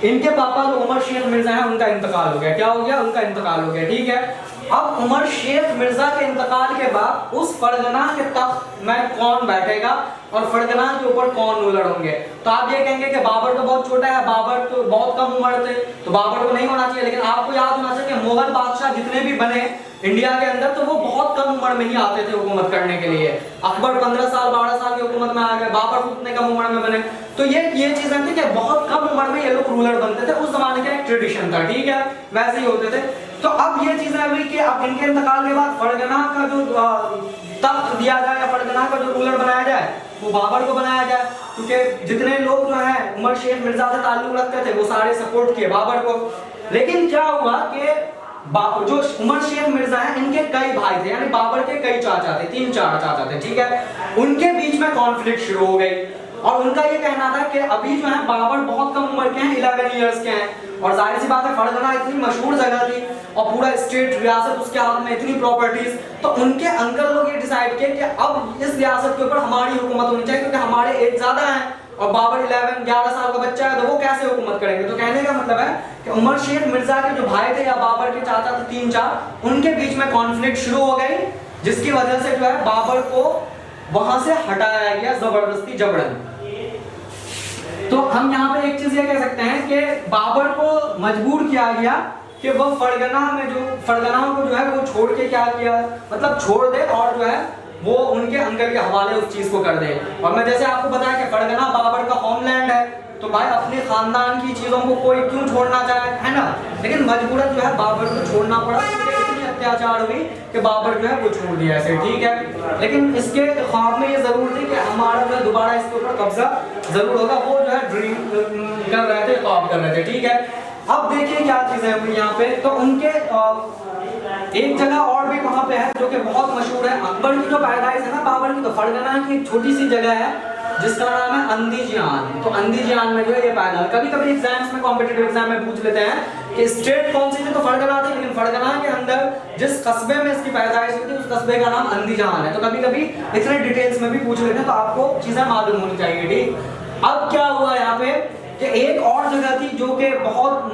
इनके पापा जो उमर शेख मिर्जा है उनका इंतकाल हो गया। क्या हो गया? उनका इंतकाल हो गया, ठीक है। अब उमर शेख मिर्जा के इंतकाल के बाद उस फरगना के तख्त में कौन बैठेगा और फरगना के ऊपर कौन रूलर होंगे? तो आप ये कहेंगे कि बाबर तो बहुत छोटा है, बाबर तो बहुत कम उम्र थे, तो बाबर को नहीं होना चाहिए। लेकिन आपको याद होना चाहिए कि मुगल बादशाह जितने भी बने इंडिया के अंदर, तो वो बहुत कम उम्र में ही आते थे हुकूमत करने के लिए। अकबर 15 साल 12 साल की हुकूमत में आ गए, बाबर उतने कम उम्र में बने। तो ये चीजें थी कि बहुत कम उम्र में ये लोग रूलर बनते थे, उस जमाने का एक ट्रेडिशन था, ठीक है, वैसे ही होते थे। तो अब ये चीजें हुई कि अब इनके इंतकाल के बाद फरगना का जो तख्त दिया जाए या फरगना का जो रूलर बनाया जाए वो बाबर को बनाया जाए, क्योंकि जितने लोग जो है उमर शेख मिर्जा से ताल्लुक रखते थे वो सारे सपोर्ट किए बाबर को। लेकिन क्या हुआ कि जो उमर शेख मिर्जा है इनके कई भाई थे, यानी बाबर के कई चाचा थे, 3-4 चाचा थे, ठीक है। उनके बीच में कॉन्फ्लिक्ट शुरू हो गई और उनका ये कहना था कि अभी जो है बाबर बहुत कम उम्र के हैं, 11 इयर्स के हैं, और जाहिर सी बात है फरगना इतनी मशहूर जगह थी और पूरा स्टेट रियासत उसके हाथ में, इतनी प्रॉपर्टीज। तो उनके अंकल लोग ये डिसाइड किए कि अब इस रियासत के ऊपर हमारी हुकूमत होनी चाहिए, क्योंकि हमारे एज ज्यादा है और बाबर 11 साल का बच्चा है, तो वो कैसे हुकूमत करेंगे। तो कहने का मतलब है कि उमर शेख मिर्जा के जो भाई थे या बाबर के चाचा थे 3-4, उनके बीच में कॉन्फ्लिक्ट शुरू हो गई, जिसकी वजह से जो है बाबर को वहां से हटाया गया जबरदस्ती, जबरन। तो हम यहाँ पे एक चीज ये कह सकते हैं कि बाबर को मजबूर किया गया कि वो फरगना को जो है वो छोड़ के क्या किया, मतलब छोड़ दे और जो है वो उनके अंकल के हवाले उस चीज को कर दे। और मैं जैसे आपको बताया कि फरगना बाबर का होमलैंड है, तो भाई अपने खानदान की चीजों को कोई क्यों छोड़ना चाहे, है ना। लेकिन मजबूरन जो है बाबर को छोड़ना पड़ा, इतनी अत्याचार हुई कि बाबर जो है वो छोड़ दिया ऐसे, ठीक है। लेकिन इसके ख्वाब में ये जरूर थी कि हमारा जो है दोबारा इसके ऊपर कब्जा जरूर होगा, वो जो है ड्रीम कर रहे थे, ख्वाब कर रहे थे, ठीक है। अब देखिए क्या चीज है यहाँ पे, तो उनके एक जगह और भी वहां पे है जो कि बहुत मशहूर है। अकबर की जो पैदाइश है ना बाबर की, तो फरगना की एक छोटी सी जगह है जिसका नाम है अंदीजान। तो अंदीजान में जो है ये पैदा, कभी कभी एग्जाम्स में, कॉम्पिटिटिव एग्जाम में पूछ लेते हैं कि स्टेट कौन सी थी, तो फरगना थी। लेकिन फरगना के अंदर जिस कस्बे में इसकी पैदाइश हुई थी उस कस्बे का नाम अंदीजान है। तो कभी कभी इतने डिटेल्स में भी पूछ लेते हैं, तो आपको चीजें मालूम होनी चाहिए, ठीक। अब क्या हुआ यहाँ पे कि एक और जगह थी जो कि बहुत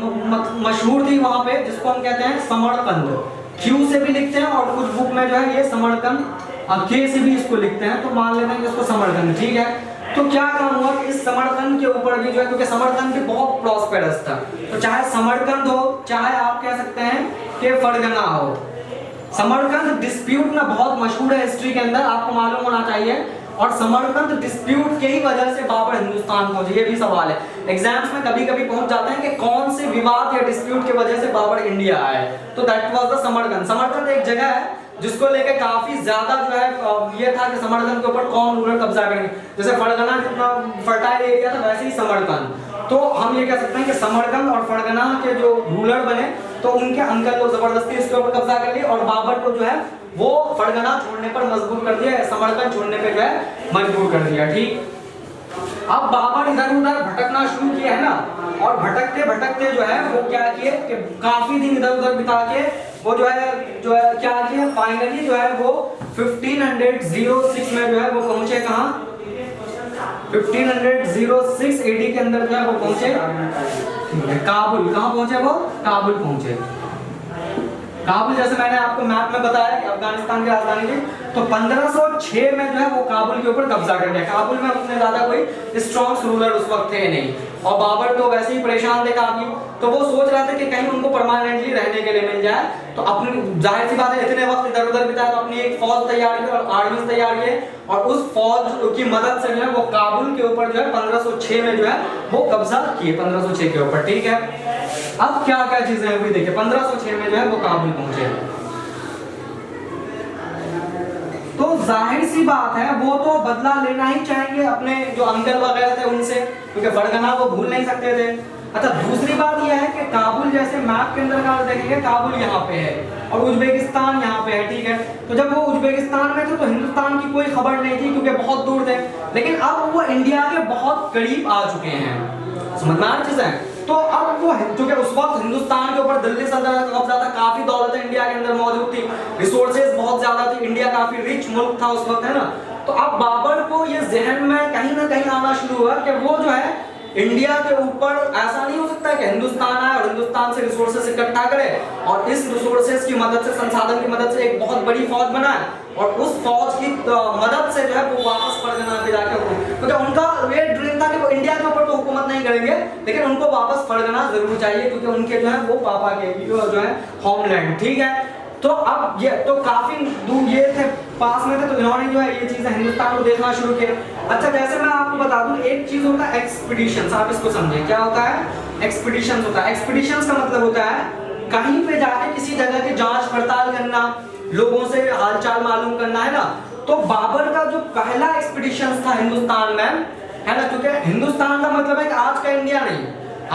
मशहूर थी वहां पे, जिसको हम कहते हैं समरकंद। क्यू से भी लिखते हैं और कुछ बुक में जो है ये समरकंद, के से भी इसको लिखते हैं, तो मान लेते हैं कि इसको समरकंद, ठीक है। तो क्या काम हुआ कि इस समरकंद के ऊपर भी जो है, क्योंकि समरकंद भी बहुत प्रॉस्पेरस था, तो चाहे समरकंद हो चाहे आप कह सकते हैं कि फरगना हो, समरकंद डिस्प्यूट में बहुत मशहूर है हिस्ट्री के अंदर, आपको मालूम होना चाहिए। और समरकंद डिस्प्यूट के ही वजह से बाबर हिंदुस्तान पहुंचे, ये भी सवाल है एग्जाम्स में, कभी कभी पहुंच जाते हैं कि कौन से विवाद या डिस्प्यूट की वजह से बाबर इंडिया आए, तो that was the Samarkand. Samarkand एक जगह है जिसको लेके काफी ज्यादा जो है ये था कि समरकंद के ऊपर कौन रूलर कब्जा करेंगे। जैसे फरगना जितना फर्टाइल एरिया था वैसे ही समरकंद, तो हम ये कह सकते हैं कि समरकंद और फरगना के जो रूलर बने तो उनके अंकल लोग जबरदस्ती इसके ऊपर कब्जा कर लिए और बाबर को जो है वो फरगना छोड़ने पर मजबूर कर दिया, समरकंद छोड़ने पे जो है मजबूर कर दिया, ठीक। अब बाबर इधर उधर भटकना शुरू किया है ना, और भटकते भटकते जो है वो क्या किए कि काफी दिन इधर उधर बिता के वो जो है क्या किया, फाइनली जो है वो 1506 में जो है वो पहुंचे कहाँ, 1506 एडी के अंदर जो है वो पहुंचे काबुल। कहाँ पहुंचे वो, काबुल पहुंचे। काबुल जैसे मैंने आपको मैप में बताया कि अफगानिस्तान की राजधानी थी, तो 1506 में जो है वो काबुल के ऊपर कब्जा कर लिया। काबुल में उतने ज्यादा कोई स्ट्रॉन्ग रूलर उस वक्त थे नहीं, और बाबर तो वैसे ही परेशान थे काफी, तो वो सोच रहे थे कि कहीं उनको परमानेंटली रहने के लिए मिल जाए। तो अपनी जाहिर सी बात है इतने वक्त इधर उधर बिताया, तो अपनी एक फौज तैयार की और आर्मी तैयार किए, और उस फौज की मदद से जो है वो काबुल के ऊपर जो है 1506 में जो है वो कब्जा किए, 1506 के ऊपर, ठीक है। अब क्या क्या चीजें हुई देखिए, 1506 में जो है वो काबुल पहुंचे, तो जाहिर सी बात है वो तो बदला लेना ही चाहेंगे अपने जो अंकल वगैरह थे उनसे, क्योंकि फरगना वो भूल नहीं सकते थे। अच्छा, दूसरी बात यह है कि काबुल जैसे मैप के अंदर का देखेंगे काबुल यहाँ पे है और उज्बेकिस्तान यहाँ पे है, ठीक है। तो जब वो उज्बेकिस्तान में थे तो हिंदुस्तान की कोई खबर नहीं थी क्योंकि बहुत दूर थे, लेकिन अब वो इंडिया के बहुत करीब आ चुके हैं, समझ में आ रही चीजें। तो अब वो क्योंकि उस वक्त हिंदुस्तान के ऊपर दिल्ली सल्तनत का कब्जा था, काफी दौलत इंडिया के अंदर मौजूद थी, रिसोर्सेज बहुत ज्यादा थी, इंडिया काफी रिच मुल्क था उस वक्त, है ना। तो अब बाबर को ये जहन में कहीं ना कहीं आना शुरू हुआ कि वो जो है इंडिया के ऊपर ऐसा नहीं हो सकता कि हिंदुस्तान आए और हिंदुस्तान से रिसोर्सेज इकट्ठा करे और इस रिसोर्सेज की मदद से, संसाधन की मदद से एक बहुत बड़ी फौज बनाए और उस फौज की मदद से जो है वो वापस फरगना पे जाके, क्योंकि उनका ये ड्रीम था कि वो इंडिया के ऊपर तो हुकूमत नहीं करेंगे लेकिन उनको वापस फरगना जरूर चाहिए, क्योंकि उनके जो है वो पापा के जो है होमलैंड, ठीक है। तो अब ये तो काफी दूर ये थे, पास में थे, तो इन्होंने जो है ये चीजें हिंदुस्तान को देखना शुरू किया। अच्छा, जैसे मैं आपको बता दूं, एक चीज होता है एक्सपीडिशंस, आप इसको समझें, क्या होता है एक्सपीडिशंस होता है। एक्सपीडिशंस का मतलब होता है कहीं पे जाके किसी जगह की जांच पड़ताल करना, लोगों से हालचाल मालूम करना, है ना। तो बाबर का जो पहला एक्सपीडिशन था हिंदुस्तान में, है ना, क्योंकि हिंदुस्तान का मतलब है कि आज का इंडिया नहीं,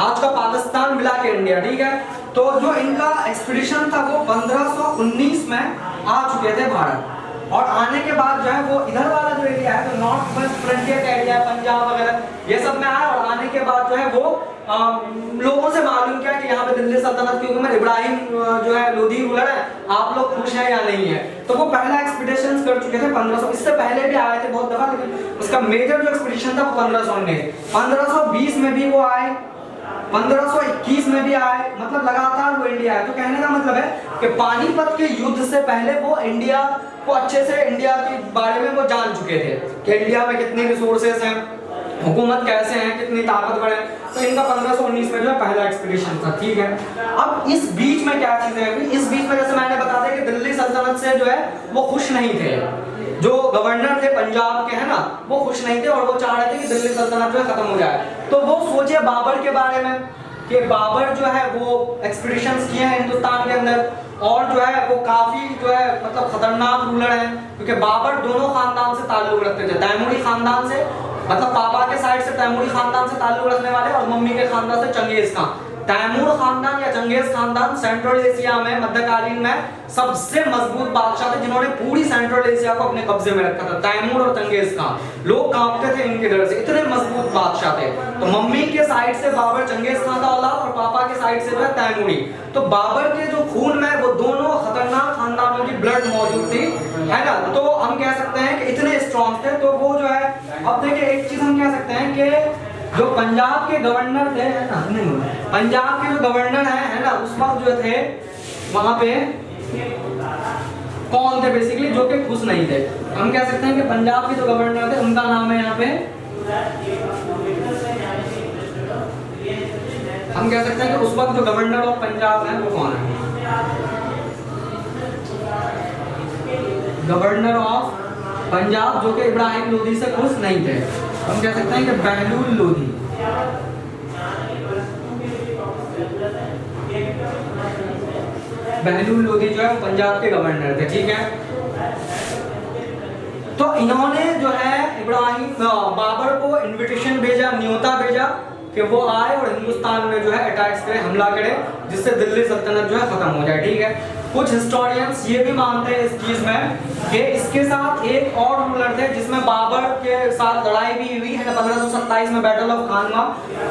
आज का पाकिस्तान मिला के इंडिया, ठीक है। तो जो इनका एक्सपीडिशन था वो 1519 में आ चुके थे भारत, और आने के बाद जो है वो इधर वाला जो एरिया है, तो नॉर्थ वेस्ट फ्रंटियर का एरिया, पंजाब वगैरह ये सब में आया, और आने के बाद जो है वो लोगों से मालूम किया कि यहाँ पे दिल्ली सल्तनत की हुकूमत इब्राहिम जो है लोधी रूलर है, आप लोग खुश हैं या नहीं है। तो वो पहला एक्सपीडिशन कर चुके थे 1500, इससे पहले भी आए थे बहुत दफा, लेकिन उसका मेजर जो एक्सपीडिशन था वो 1519, 1520 में भी वो आए, 1521 में भी आए, मतलब लगातार वो इंडिया है। तो कहने का मतलब है कि पानीपत के युद्ध से पहले वो इंडिया को अच्छे से, इंडिया के बारे में वो जान चुके थे कि इंडिया में कितने रिसोर्सेज हैं, हुकूमत कैसे है, कितनी ताकतवर है। तो इनका 1519 में जो है पहला एक्सपीडिशन था, ठीक है। अब इस बीच में क्या चीजें हुई, इस बीच में जैसे मैंने बता दिया कि दिल्ली सल्तनत से जो है वो खुश नहीं थे, जो गवर्नर थे पंजाब के है ना, वो खुश नहीं थे और वो चाह रहे थे कि दिल्ली सल्तनत जो है खत्म हो जाए। तो वो सोचे बाबर के बारे में कि बाबर जो है वो एक्सपीडिशंस किए हैं हिंदुस्तान के अंदर, और जो है वो काफी जो है मतलब खतरनाक रूलर है, क्योंकि बाबर दोनों खानदान से ताल्लुक रखते थे, तैमूरी खानदान से, मतलब पापा के साइड से तैमूरी खानदान से ताल्लुक रखने वाले, और मम्मी के खानदान से चंगेज खान। तैमूर खानदान या चंगेज खानदान सेंट्रल एशिया में मध्यकालीन में सबसे मजबूत बादशाह थे, जिन्होंने पूरी सेंट्रल एशिया को अपने कब्जे में रखा था। तैमूर और चंगेज खान, लोग कांपते थे इनके डर से, इतने मजबूत बादशाह थे। तो मम्मी के साइड से बाबर चंगेज खान का औलाद और पापा के साइड से जो है तैमूरी। तो बाबर के जो खून में वो दोनों खतरनाक खानदानों की ब्लड मौजूद थी, है ना। तो हम कह सकते हैं कि इतने स्ट्रॉन्ग थे। तो वो जो है, अब देखिए एक चीज हम कह सकते हैं कि जो पंजाब के गवर्नर थे, है ना, नहीं पंजाब के जो गवर्नर है ना, उस वक्त जो थे वहां पे कौन थे बेसिकली जो कि खुश नहीं थे। हम कह सकते हैं कि पंजाब के जो गवर्नर थे उनका नाम है यहाँ पे, हम कह सकते हैं कि उस वक्त जो गवर्नर ऑफ पंजाब है वो कौन है, गवर्नर ऑफ पंजाब, जो कि इब्राहिम लोधी से खुश नहीं थे। हम कह सकते हैं कि बहलूल लोधी। बहलूल लोधी जो है पंजाब के गवर्नर थे, ठीक है। तो इन्होंने जो है इब्राहिम बाबर को इनविटेशन भेजा, न्योता भेजा कि वो आए और हिंदुस्तान में जो है अटैक्स करें, हमला करें, जिससे दिल्ली सल्तनत जो है खत्म हो जाए, ठीक है। कुछ हिस्टोरियंस ये भी मानते हैं इस चीज में कि इसके साथ एक और रूलर थे जिसमें बाबर के साथ लड़ाई भी हुई है ना, 1527 में बैटल ऑफ खानवा।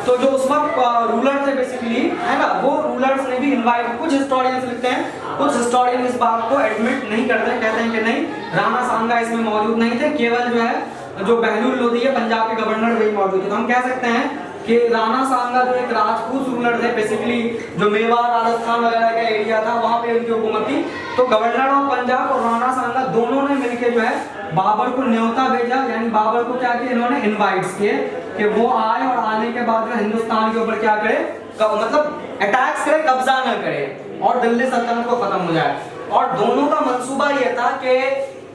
तो जो उस वक्त रूलर थे बेसिकली, है ना, वो रूलर्स ने भी इनवाइट, कुछ हिस्टोरियंस लिखते हैं, कुछ हिस्टोरियन इस बात को एडमिट नहीं करते, कहते हैं कि नहीं, राणा सांगा इसमें मौजूद नहीं थे, केवल जो है जो बहलूल लोधी है पंजाब के गवर्नर वही मौजूद थे। तो हम कह सकते हैं कि राणा सांगा जो एक राजपूत रूलर थे, बेसिकली जो मेवाड़ राजस्थान वगैरह का एरिया था वहां पे उनकी हुकूमत थी। तो गवर्नर ऑफ पंजाब और राणा सांगा दोनों ने मिलकर जो है बाबर को न्योता भेजा, यानी बाबर को क्या किया इन्होंने, इनवाइट्स किए कि वो आए और आने के बाद जो हिंदुस्तान के ऊपर क्या करे, मतलब अटैक्स करे, कब्जा न करे और दिल्ली सल्तनत को खत्म हो जाए। और दोनों का मंसूबा ये था कि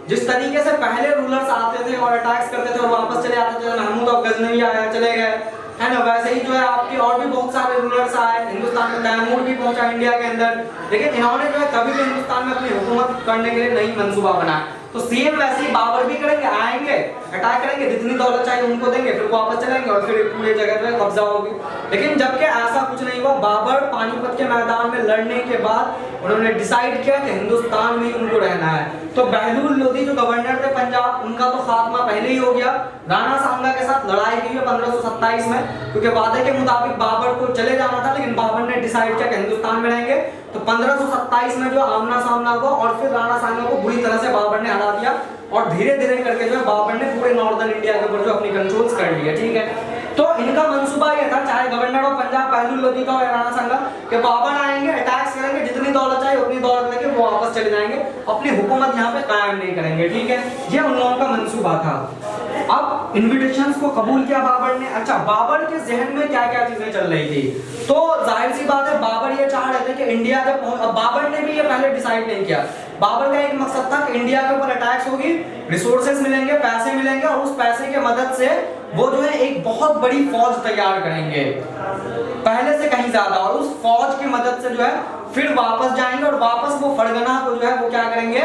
जिस तरीके से पहले रूलर्स आते थे और अटैक्स करते थे और वापस चले आते थे, महमूद ऑफ गजनवी आया चले गए, है ना, वैसे ही जो है आपके और भी बहुत सारे रूलर्स आए हिंदुस्तान में, तैमूर भी पहुंचा इंडिया के अंदर, लेकिन इन्होंने जो है कभी भी हिंदुस्तान में अपनी हुकूमत करने के लिए नहीं मंसूबा बनाया। तो सेम वैसे ही बाबर भी करेंगे, आएंगे, अटैक करेंगे, जितनी दौलत चाहिए उनको देंगे, फिर वापस चलेंगे और फिर पूरे जगह पे कब्जा होगी। लेकिन जबकि ऐसा कुछ नहीं हुआ, बाबर पानीपत के मैदान में लड़ने के बाद उन्होंने डिसाइड किया कि हिंदुस्तान में उनको रहना है। तो बहलूल लोधी जो गवर्नर थे पंजाब, उनका तो खात्मा पहले ही हो गया। राणा सांगा के साथ लड़ाई हुई है 1527 में, क्योंकि वादे के मुताबिक बाबर को चले जाना था, लेकिन बाबर ने डिसाइड किया कि हिंदुस्तान में रहेंगे। तो 1527 में जो आमना सामना हुआ और फिर राणा सांगा को बुरी तरह से बाबर ने हरा दिया और धीरे धीरे करके जो है बाबर ने पूरे नॉर्दर्न इंडिया के ऊपर जो अपनी कंट्रोल्स कर लिए, ठीक है। तो इनका मंसूबा ये था, चाहे गवर्नर ऑफ पंजाब बहलूल लोधी का या राणा सांगा, कि बाबर आएंगे, अटैक्स करेंगे, जितनी दौलत चाहिए उतनी दौलत लेके वो वापस चले जाएंगे, अपनी हुकूमत यहाँ पे कायम नहीं करेंगे, ठीक है। ये उन लोगों का मंसूबा था। अब इन्विटेशंस को कबूल किया बाबर ने। अच्छा, बाबर के जहन में क्या क्या चीजें चल रही थी, तो जाहिर सी बात है बाबर ये चाह रहे थे कि इंडिया जब, बाबर ने भी ये पहले डिसाइड नहीं किया, बाबर का एक मकसद था कि इंडिया के ऊपर अटैक्स होगी, रिसोर्सेज मिलेंगे, पैसे मिलेंगे और उस पैसे के मदद से वो जो है एक बहुत बड़ी फौज तैयार करेंगे पहले से कहीं ज्यादा, और उस फौज की मदद से जो है फिर वापस जाएंगे और वापस वो फरगना को जो है वो क्या करेंगे,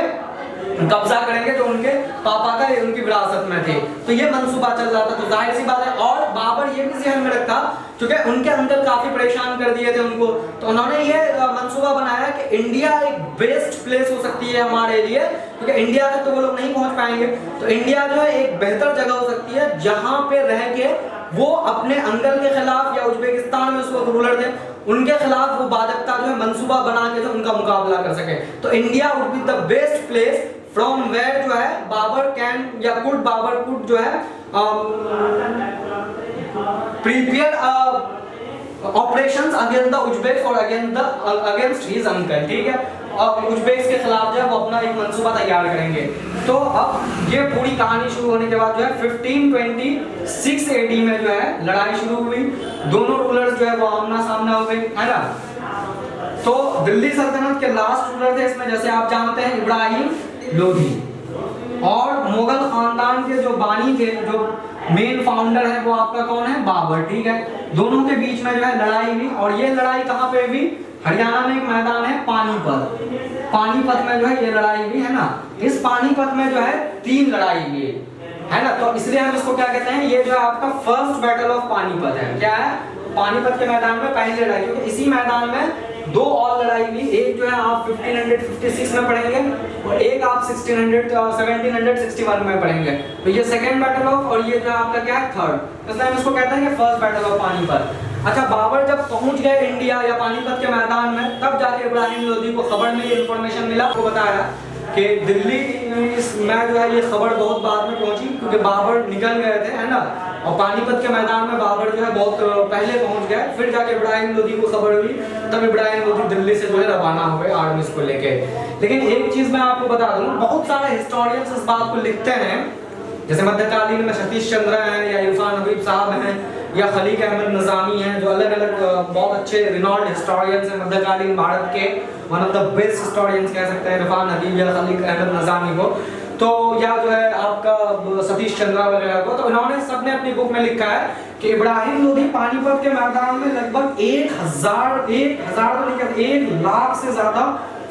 कब्जा करेंगे, जो उनके पापा का उनकी विरासत में थे। तो ये मंसूबा चल रहा था। तो जाहिर सी बात है, और बाबर ये भी ध्यान में रखा क्योंकि उनके अंकल काफी परेशान कर दिए थे उनको, तो उन्होंने ये मंसूबा बनाया कि इंडिया एक बेस्ट प्लेस हो सकती है हमारे लिए, क्योंकि इंडिया तक तो वो लोग नहीं पहुंच पाएंगे, तो इंडिया जो है एक बेहतर जगह हो सकती है जहां पे रह के वो अपने अंकल के खिलाफ, या उज्बेकिस्तान में उस वक्त रूलर थे उनके खिलाफ वो बादकता जो है मंसूबा बना के जो उनका मुकाबला कर सके। तो India would be the best place from where जो है बाबर कैन या कुड बाबर कुड जो है prepare operations against the Uzbeks और अगेंस्ट हिज अंकल, ठीक है। उज्बेक्स के खिलाफ जो है वो अपना एक मंसूबा तैयार करेंगे। तो अब ये पूरी कहानी शुरू होने के बाद जो है 1526 एडी में जो है लड़ाई शुरू हुई, दोनों रूलर्स जो है वो आमना सामना हो गए, है ना। तो दिल्ली सल्तनत के लास्ट रूलर थे इसमें, जैसे आप जानते हैं, इब्राहिम लोधी, और मुगल खानदान के जो बानी थे, जो मेन फाउंडर है, वो आपका कौन है, बाबर, ठीक है। दोनों के बीच में जो है लड़ाई हुई, और ये लड़ाई कहाँ पे हुई, हरियाणा में एक मैदान है पानीपत, पानीपत में जो है ये लड़ाई हुई, है ना। इस पानीपत में जो है 3 लड़ाई हुई है ना, तो इसलिए हम इसको क्या कहते हैं, ये जो है आपका फर्स्ट बैटल ऑफ पानीपत है। क्या है, पानीपत के मैदान में पहली लड़ाई, क्योंकि इसी मैदान में 2 और लड़ाई हुई, एक जो है आप 1556 में पढ़ेंगे और एक आप 1761 में पढ़ेंगे। तो ये सेकंड बैटल ऑफ, और ये जो है आपका क्या है, थर्ड, इसलिए हम इसको कहते हैं कि फर्स्ट बैटल ऑफ पानीपत। अच्छा, बाबर जब पहुंच गए इंडिया या पानीपत के मैदान में, तब जाके इब्राहिम लोधी को खबर मिली, इंफॉर्मेशन मिला, आपको बताया कि दिल्ली में जो है ये खबर बहुत बाद में पहुंची, क्योंकि बाबर निकल गए थे, है ना, और पानीपत के मैदान में बाबर जो है बहुत पहले पहुंच गए, फिर जाके इब्राहिम लोधी को खबर हुई, तब इब्राहिम लोधी दिल्ली से जो है रवाना हुए आर्मीज को लेके। लेकिन एक चीज मैं आपको बता दूं, बहुत सारे हिस्टोरियंस इस बात को लिखते हैं, जैसे मध्यकालीन में सतीश चंद्र हैं, या इरफान हबीब साहब हैं, या खलीक अहमद निजामी हैं, जो अलग अलग बहुत अच्छे रिनॉल्ड हिस्टोरियंस हैं मध्यकालीन भारत के, one of the best historians कह सकते हैं इरफान हबीब या खलीक अहमद निजामी को, तो या जो है आपका सतीश चंद्र वगैरह को, तो इन्होंने सबने अपनी बुक में लिखा है कि इब्राहिम लोधी पानीपत के मैदान में लगभग 1000 तो नहीं कहते, 1 लाख से ज्यादा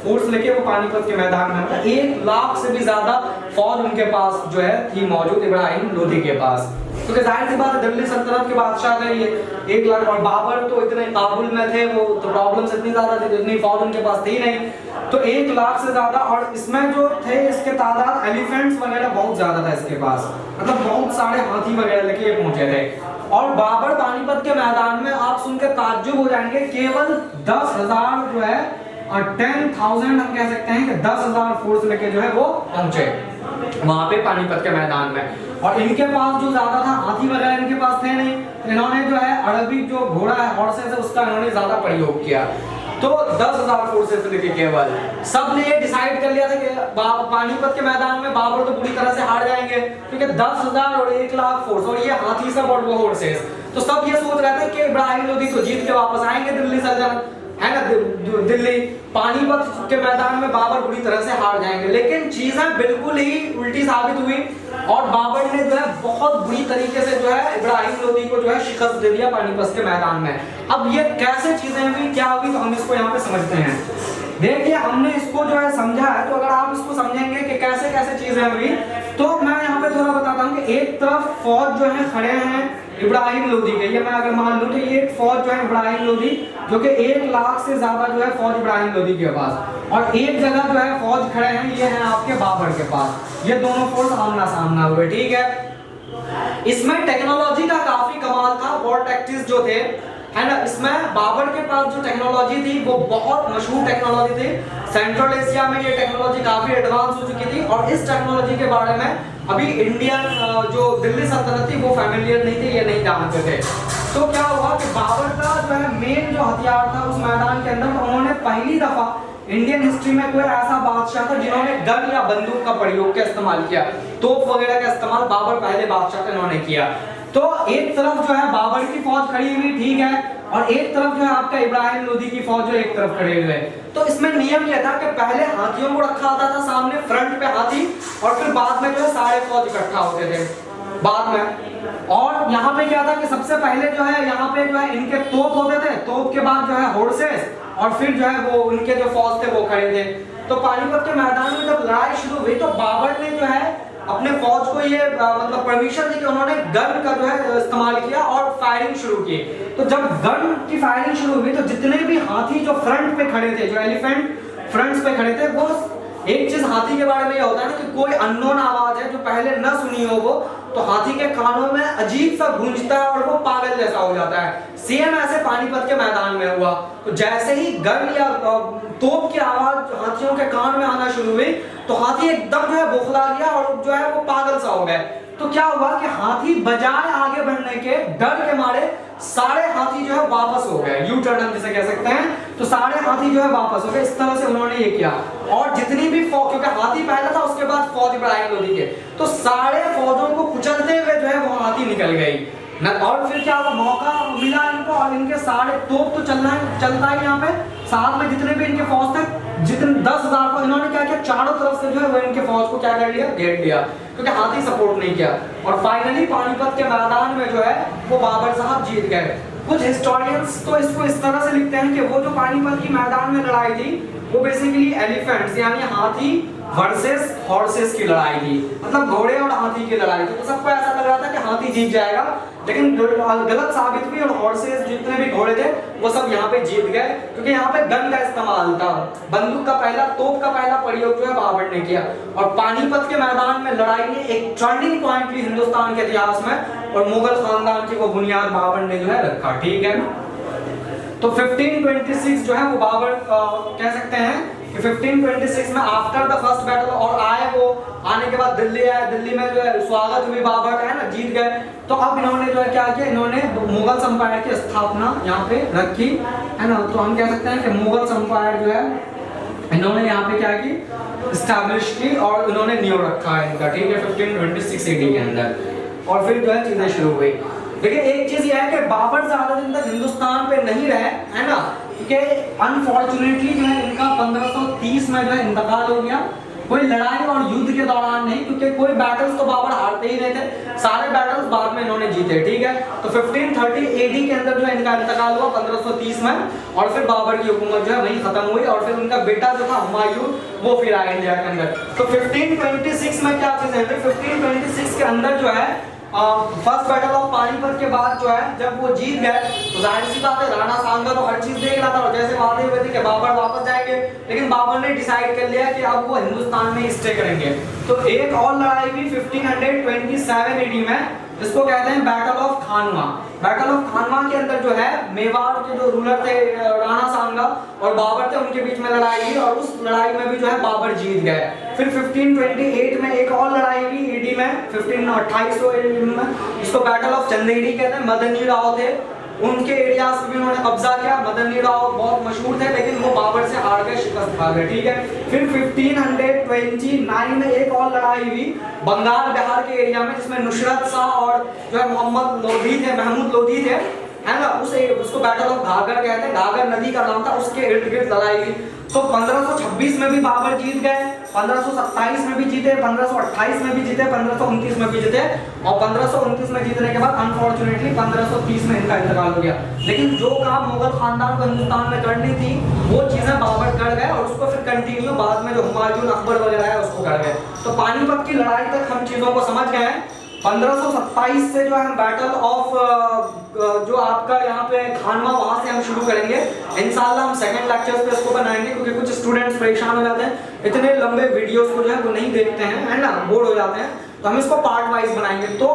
फोर्स लेके वो पानीपत के मैदान में, मतलब 1 लाख से भी ज्यादा फौज उनके पास जो है थी मौजूद इब्राहिम लोधी के पास, क्योंकि जाहिर सी बात है दिल्ली सल्तनत के बादशाह थे ये, 1 लाख, और बाबर तो इतने काबुल में थे, वो तो प्रॉब्लम्स इतनी ज्यादा थी, इतनी फौज उनके पास थी नहीं, तो 1 लाख से ज्यादा, और इसमें जो थे इसके तादाद एलिफेंट्स वगैरह बहुत ज्यादा था इसके पास, मतलब बहुत सारे हाथी वगैरह लेके पहुंचे थे। और बाबर पानीपत के मैदान में, आप सुन के ताज्जुब हो जाएंगे, केवल 10,000 जो है, और 10,000 हम कह सकते हैं कि 10,000 फोर्स लेके जो है वो पहुंचे वहां पे पानीपत के मैदान में, और इनके पास जो ज्यादा था, हाथी वगैरह इनके पास थे नहीं, इन्होंने जो है अरबी जो घोड़ा है, हॉर्सेस है, उसका इन्होंने ज्यादा प्रयोग किया, तो 10,000 फोर्सेस लेके केवल, सब ने ये डिसाइड कर लिया था कि पानीपत के मैदान में बाबर तो पूरी तरह से हार जाएंगे, क्योंकि 10,000 और 1 लाख फोर्स, और ये हाथी सब और वो हॉर्सेस, तो सब ये सोच रहे थे कि इब्राहिम लोधी तो जीत के वापस आएंगे दिल्ली सल्तनत, है ना, दिल्ली पानीपत के मैदान में बाबर बुरी तरह से हार जाएंगे। लेकिन चीजें बिल्कुल ही उल्टी साबित हुई, और बाबर ने जो है बहुत बुरी तरीके से जो है इब्राहिम लोधी को जो है शिकस्त दे दिया पानीपत के मैदान में। अब ये कैसे चीजें हुई, क्या हुई, तो हम इसको यहाँ पे समझते हैं। देखिए, हमने इसको जो है समझा है, तो अगर आप इसको समझेंगे कि कैसे कैसे चीजें हुई, तो मैं यहाँ पे थोड़ा बताता हूँ कि एक तरफ फौज जो है खड़े हैं इब्राहिम लोधी के, ये मैं अगर मान लूं तो ये एक फौज जो है इब्राहिम लोधी, जो कि 1 लाख से ज्यादा जो है फौज इब्राहिम लोधी के पास, और एक जगह जो है फौज खड़े हैं, ये है आपके बाबर के पास, ये दोनों फोर्स आमना सामना हुए, ठीक है। इसमें टेक्नोलॉजी का काफी कमाल था, वॉर टैक्टिक्स जो थे, है ना, इसमें बाबर के पास जो टेक्नोलॉजी थी वो बहुत मशहूर टेक्नोलॉजी थी, सेंट्रल एशिया में ये टेक्नोलॉजी काफी एडवांस हो चुकी थी, और इस टेक्नोलॉजी के बारे में अभी इंडियन जो दिल्ली सल्तनत थी वो फैमिलियर नहीं थे, ये नहीं जानते थे। तो क्या हुआ कि बाबर का जो है मेन जो हथियार था उस मैदान के अंदर, तो उन्होंने पहली दफा इंडियन हिस्ट्री में कोई ऐसा बादशाह था जिन्होंने गन या बंदूक का प्रयोग का इस्तेमाल किया, तोप वगैरह का इस्तेमाल बाबर पहले बादशाह थे इन्होंने किया। तो एक तरफ जो है बाबर की फौज खड़ी हुई, ठीक है, और एक तरफ जो है आपका इब्राहिम लोधी की फौज जो एक तरफ खड़े हुए। तो इसमें नियम यह था कि पहले हाथियों को रखा होता था सामने फ्रंट पे हाथी, और फिर बाद में जो है सारे फौज इकट्ठा होते थे बाद में। और यहाँ पे क्या था कि सबसे पहले जो है यहाँ पे जो है इनके तोप होते थे, तोप के बाद जो है हॉर्सेस, और फिर जो है वो उनके जो फौज थे वो खड़े थे। तो पानीपत के मैदान में जब लड़ाई शुरू हुई तो बाबर ने जो है अपने फौज को ये मतलब परमिशन दी कि उन्होंने गन का जो है इस्तेमाल किया और फायरिंग शुरू की। तो जब गन की फायरिंग शुरू हुई तो जितने भी हाथी जो फ्रंट पे खड़े थे, जो एलिफेंट फ्रंट्स पे खड़े थे, वो एक चीज हाथी के बारे में ये होता है ना कि कोई अननोन आवाज है जो पहले न सुनी हो वो, तो हाथी के कानों में अजीब सा गूंजता है और वो पागल जैसा हो जाता है। सेम ऐसे पानीपत के मैदान में हुआ। तो जैसे ही गन या तोप की आवाज हाथियों के कान में आना शुरू हुई तो हाथी एकदम जो है बौखला गया और जो है वो पागल सा हो गए। तो क्या हुआ कि हाथी बजाय आगे बढ़ने के डर के मारे सारे हाथी जो है वापस हो गए, यू टर्न जिसे कह सकते हैं, तो सारे हाथी जो है वापस हो गए। इस तरह से उन्होंने ये किया। और जितनी भी क्योंकि हाथी पहला था, उसके बाद फौज इब्राहिम लोदी के, तो सारे फौजों को कुचलते हुए जो है वो हाथी निकल गई न। और फिर क्या हुआ, मौका मिला इनको, और इनके सारे तोप तो चलता है यहाँ पे, साथ में जितने भी इनके फौज थे, जितने 10,000 को इन्होंने क्या किया, चारों तरफ से जो है वो इनके फौज को क्या कर लिया, घेर लिया, क्योंकि हाथी सपोर्ट नहीं किया। और फाइनली पानीपत के मैदान में जो है वो बाबर साहब जीत गए। कुछ हिस्टोरियंस तो इसको इस तरह से लिखते हैं कि वो जो पानीपत की मैदान में लड़ाई थी वो बेसिकली एलिफेंट्स यानी हाथी वर्सेस हॉर्सेस की लड़ाई थी, मतलब घोड़े और हाथी की लड़ाई थी। तो सबको ऐसा लग रहा था कि हाथी जीत जाएगा, लेकिन गलत साबित हुई और हॉर्सेस जितने भी घोड़े थे वो सब यहाँ पे जीत गए, क्योंकि यहाँ पे गन का इस्तेमाल था, बंदूक का पहला, तोप का पहला प्रयोग जो है बाबर ने किया। और पानीपत के मैदान में लड़ाई ने एक टर्निंग पॉइंट ली हिंदुस्तान के इतिहास में, और मुगल खानदान की वो बुनियाद बाबर ने जो है रखा। ठीक है, तो 1526 जो है वो बाबर कह सकते हैं कि 1526 में आफ्टर द फर्स्ट बैटल, और आए वो, आने के बाद दिल्ली आए, दिल्ली में जो है स्वागत हुई बाबर का, है ना, जीत गए। तो अब इन्होंने जो है क्या किया, इन्होंने मुगल एम्पायर की स्थापना यहाँ पे रखी, है ना। तो हम कह सकते हैं कि मुगल एम्पायर जो है इन्होंने यहाँ पे क्या की, स्टैब्लिश की, और इन्होंने न्यू रखा है इनका। ठीक है, 1526 AD के अंदर, और फिर जो है चीजें शुरू हुई। देखिए एक चीज ये है कि बाबर ज्यादा दिन तक हिंदुस्तान पे नहीं रहे, है ना, क्योंकि अनफॉर्चुनेटली जो है इनका 1530 में जो है इंतकाल हो गया। कोई लड़ाई और युद्ध के दौरान नहीं, क्योंकि कोई बैटल्स तो बाबर हारते ही रहे थे, सारे बैटल्स बाद में इन्होंने जीते। ठीक है, तो 1530 AD के अंदर जो है इनका इंतकाल हुआ 1530 में, और फिर बाबर की हुकूमत जो है वहीं खत्म हुई, और फिर उनका बेटा जो था हुमायूं वो फिर आया इंडिया के अंदर। तो 1526 में क्या चीज है, 1526 के अंदर जो है फर्स्ट बैटल ऑफ पानीपत के बाद जो है जब वो जीत गए, तो जाहिर सी बात है राणा सांगा तो हर चीज देख रहा था, और जैसे वादे हुए थे कि बाबर वापस जाएंगे, लेकिन बाबर ने डिसाइड कर लिया कि अब वो हिंदुस्तान में स्टे करेंगे। तो एक और लड़ाई हुई 1527 AD में, इसको कहते हैं battle of Khanwa. Battle of Khanwa के अंदर जो है मेवाड़ के जो रूलर थे राणा सांगा और बाबर थे, उनके बीच में लड़ाई हुई, और उस लड़ाई में भी जो है बाबर जीत गए। फिर 1528 में एक और लड़ाई हुई AD में, 1528 में, इसको बैटल ऑफ चंदेरी कहते हैं। मदन जी राव थे, उनके एरियाज पे भी उन्होंने कब्जा किया। मदन जी राव बहुत मशहूर थे, लेकिन वो बाबर से हार गए, शिकस्त खा गए। ठीक है, फिर 1529 में एक और लड़ाई हुई बंगाल बिहार के एरिया में, जिसमें नुसरत शाह और जो है मोहम्मद लोधी थे, महमूद लोधी थे, है ना, उसको बैटल ऑफ घाघर कहते हैं, घाघर नदी का नाम था, उसके इर्द गिर्द लड़ाई हुई। तो 1526 में भी बाबर जीत गए, 1527 में भी जीते, 1528 में भी जीते, 1529 में भी जीते, और 1529 में जीतने के बाद अनफॉर्चुनेटली 1530 में इनका इंतकाल हो गया। लेकिन जो काम मुगल खानदान को हिंदुस्तान में करनी थी वो चीजें बाबर कर गए, और उसको फिर कंटिन्यू बाद में जो हुमायूं अकबर वगैरह है उसको कर गए। तो पानीपत की लड़ाई तक हम चीजों को समझ गए हैं। 1527 से जो है हम बैटल ऑफ जो आपका यहाँ पे खानवा, वहां से हम शुरू करेंगे इंशाल्लाह। हम सेकंड लेक्चर्स पे इसको बनाएंगे, क्योंकि कुछ स्टूडेंट्स परेशान हो जाते हैं, इतने लंबे वीडियोस को जो है वो नहीं देखते हैं, है ना, बोर हो जाते हैं। तो हम इसको पार्ट वाइज बनाएंगे। तो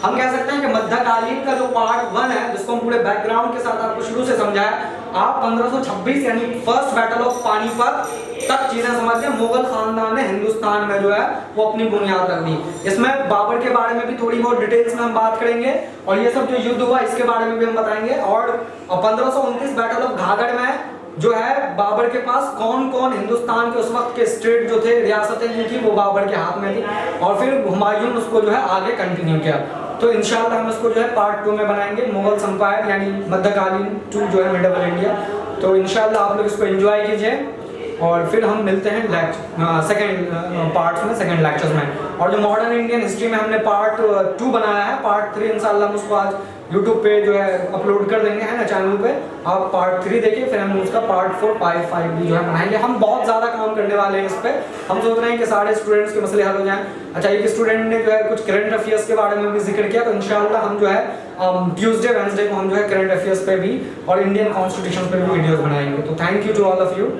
हम कह सकते हैं कि मध्यकालीन का जो पार्ट 1 है, जिसको हम पूरे बैकग्राउंड के साथ आपको शुरू से समझाया, आप 1526 यानी फर्स्ट बैटल ऑफ पानीपत तक चीजें समझ गए। मुगल खानदान ने हिंदुस्तान में जो है वो अपनी बुनियाद रख दी। इसमें बाबर के बारे में भी थोड़ी बहुत डिटेल्स में हम बात करेंगे, और ये सब जो युद्ध हुआ इसके बारे में भी हम बताएंगे। और 1529 बैटल ऑफ घाघर में जो है बाबर के पास कौन कौन हिंदुस्तान के उस वक्त के स्टेट जो थे, रियासतें जो थी, वो बाबर के हाथ में थी, और फिर हुमायूं उसको जो है आगे कंटिन्यू किया। तो इंशाल्लाह हम इसको जो है पार्ट 2 में बनाएंगे, मुगल एम्पायर यानी मध्यकालीन टू जो है मिडिवल इंडिया। तो इंशाल्लाह आप लोग इसको एंजॉय कीजिए, और फिर हम मिलते हैं सेकंड पार्ट्स में, सेकंड लेक्चर्स में। और जो मॉडर्न इंडियन हिस्ट्री में हमने पार्ट 2 बनाया है, पार्ट 3 इंशाल्लाह हम उसको आज यूट्यूब पे जो है अपलोड कर देंगे, है ना, चैनल पे। आप पार्ट 3 देखिए, फिर हम उसका पार्ट 4, 5 भी जो है बनाएंगे। हम बहुत ज़्यादा काम करने वाले हैं इस पर। हम सोच रहे हैं कि सारे स्टूडेंट्स के मसले हल हो जाएं। अच्छा, एक स्टूडेंट ने जो है कुछ करंट अफेयर्स के बारे में भी जिक्र किया, तो इंशाल्लाह हम जो है ट्यूसडे वेडनेसडे को हम जो है करंट अफेयर्स पे भी और इंडियन कॉन्स्टिट्यूशन पे भी वीडियोस बनाएंगे। तो thank you to all of you.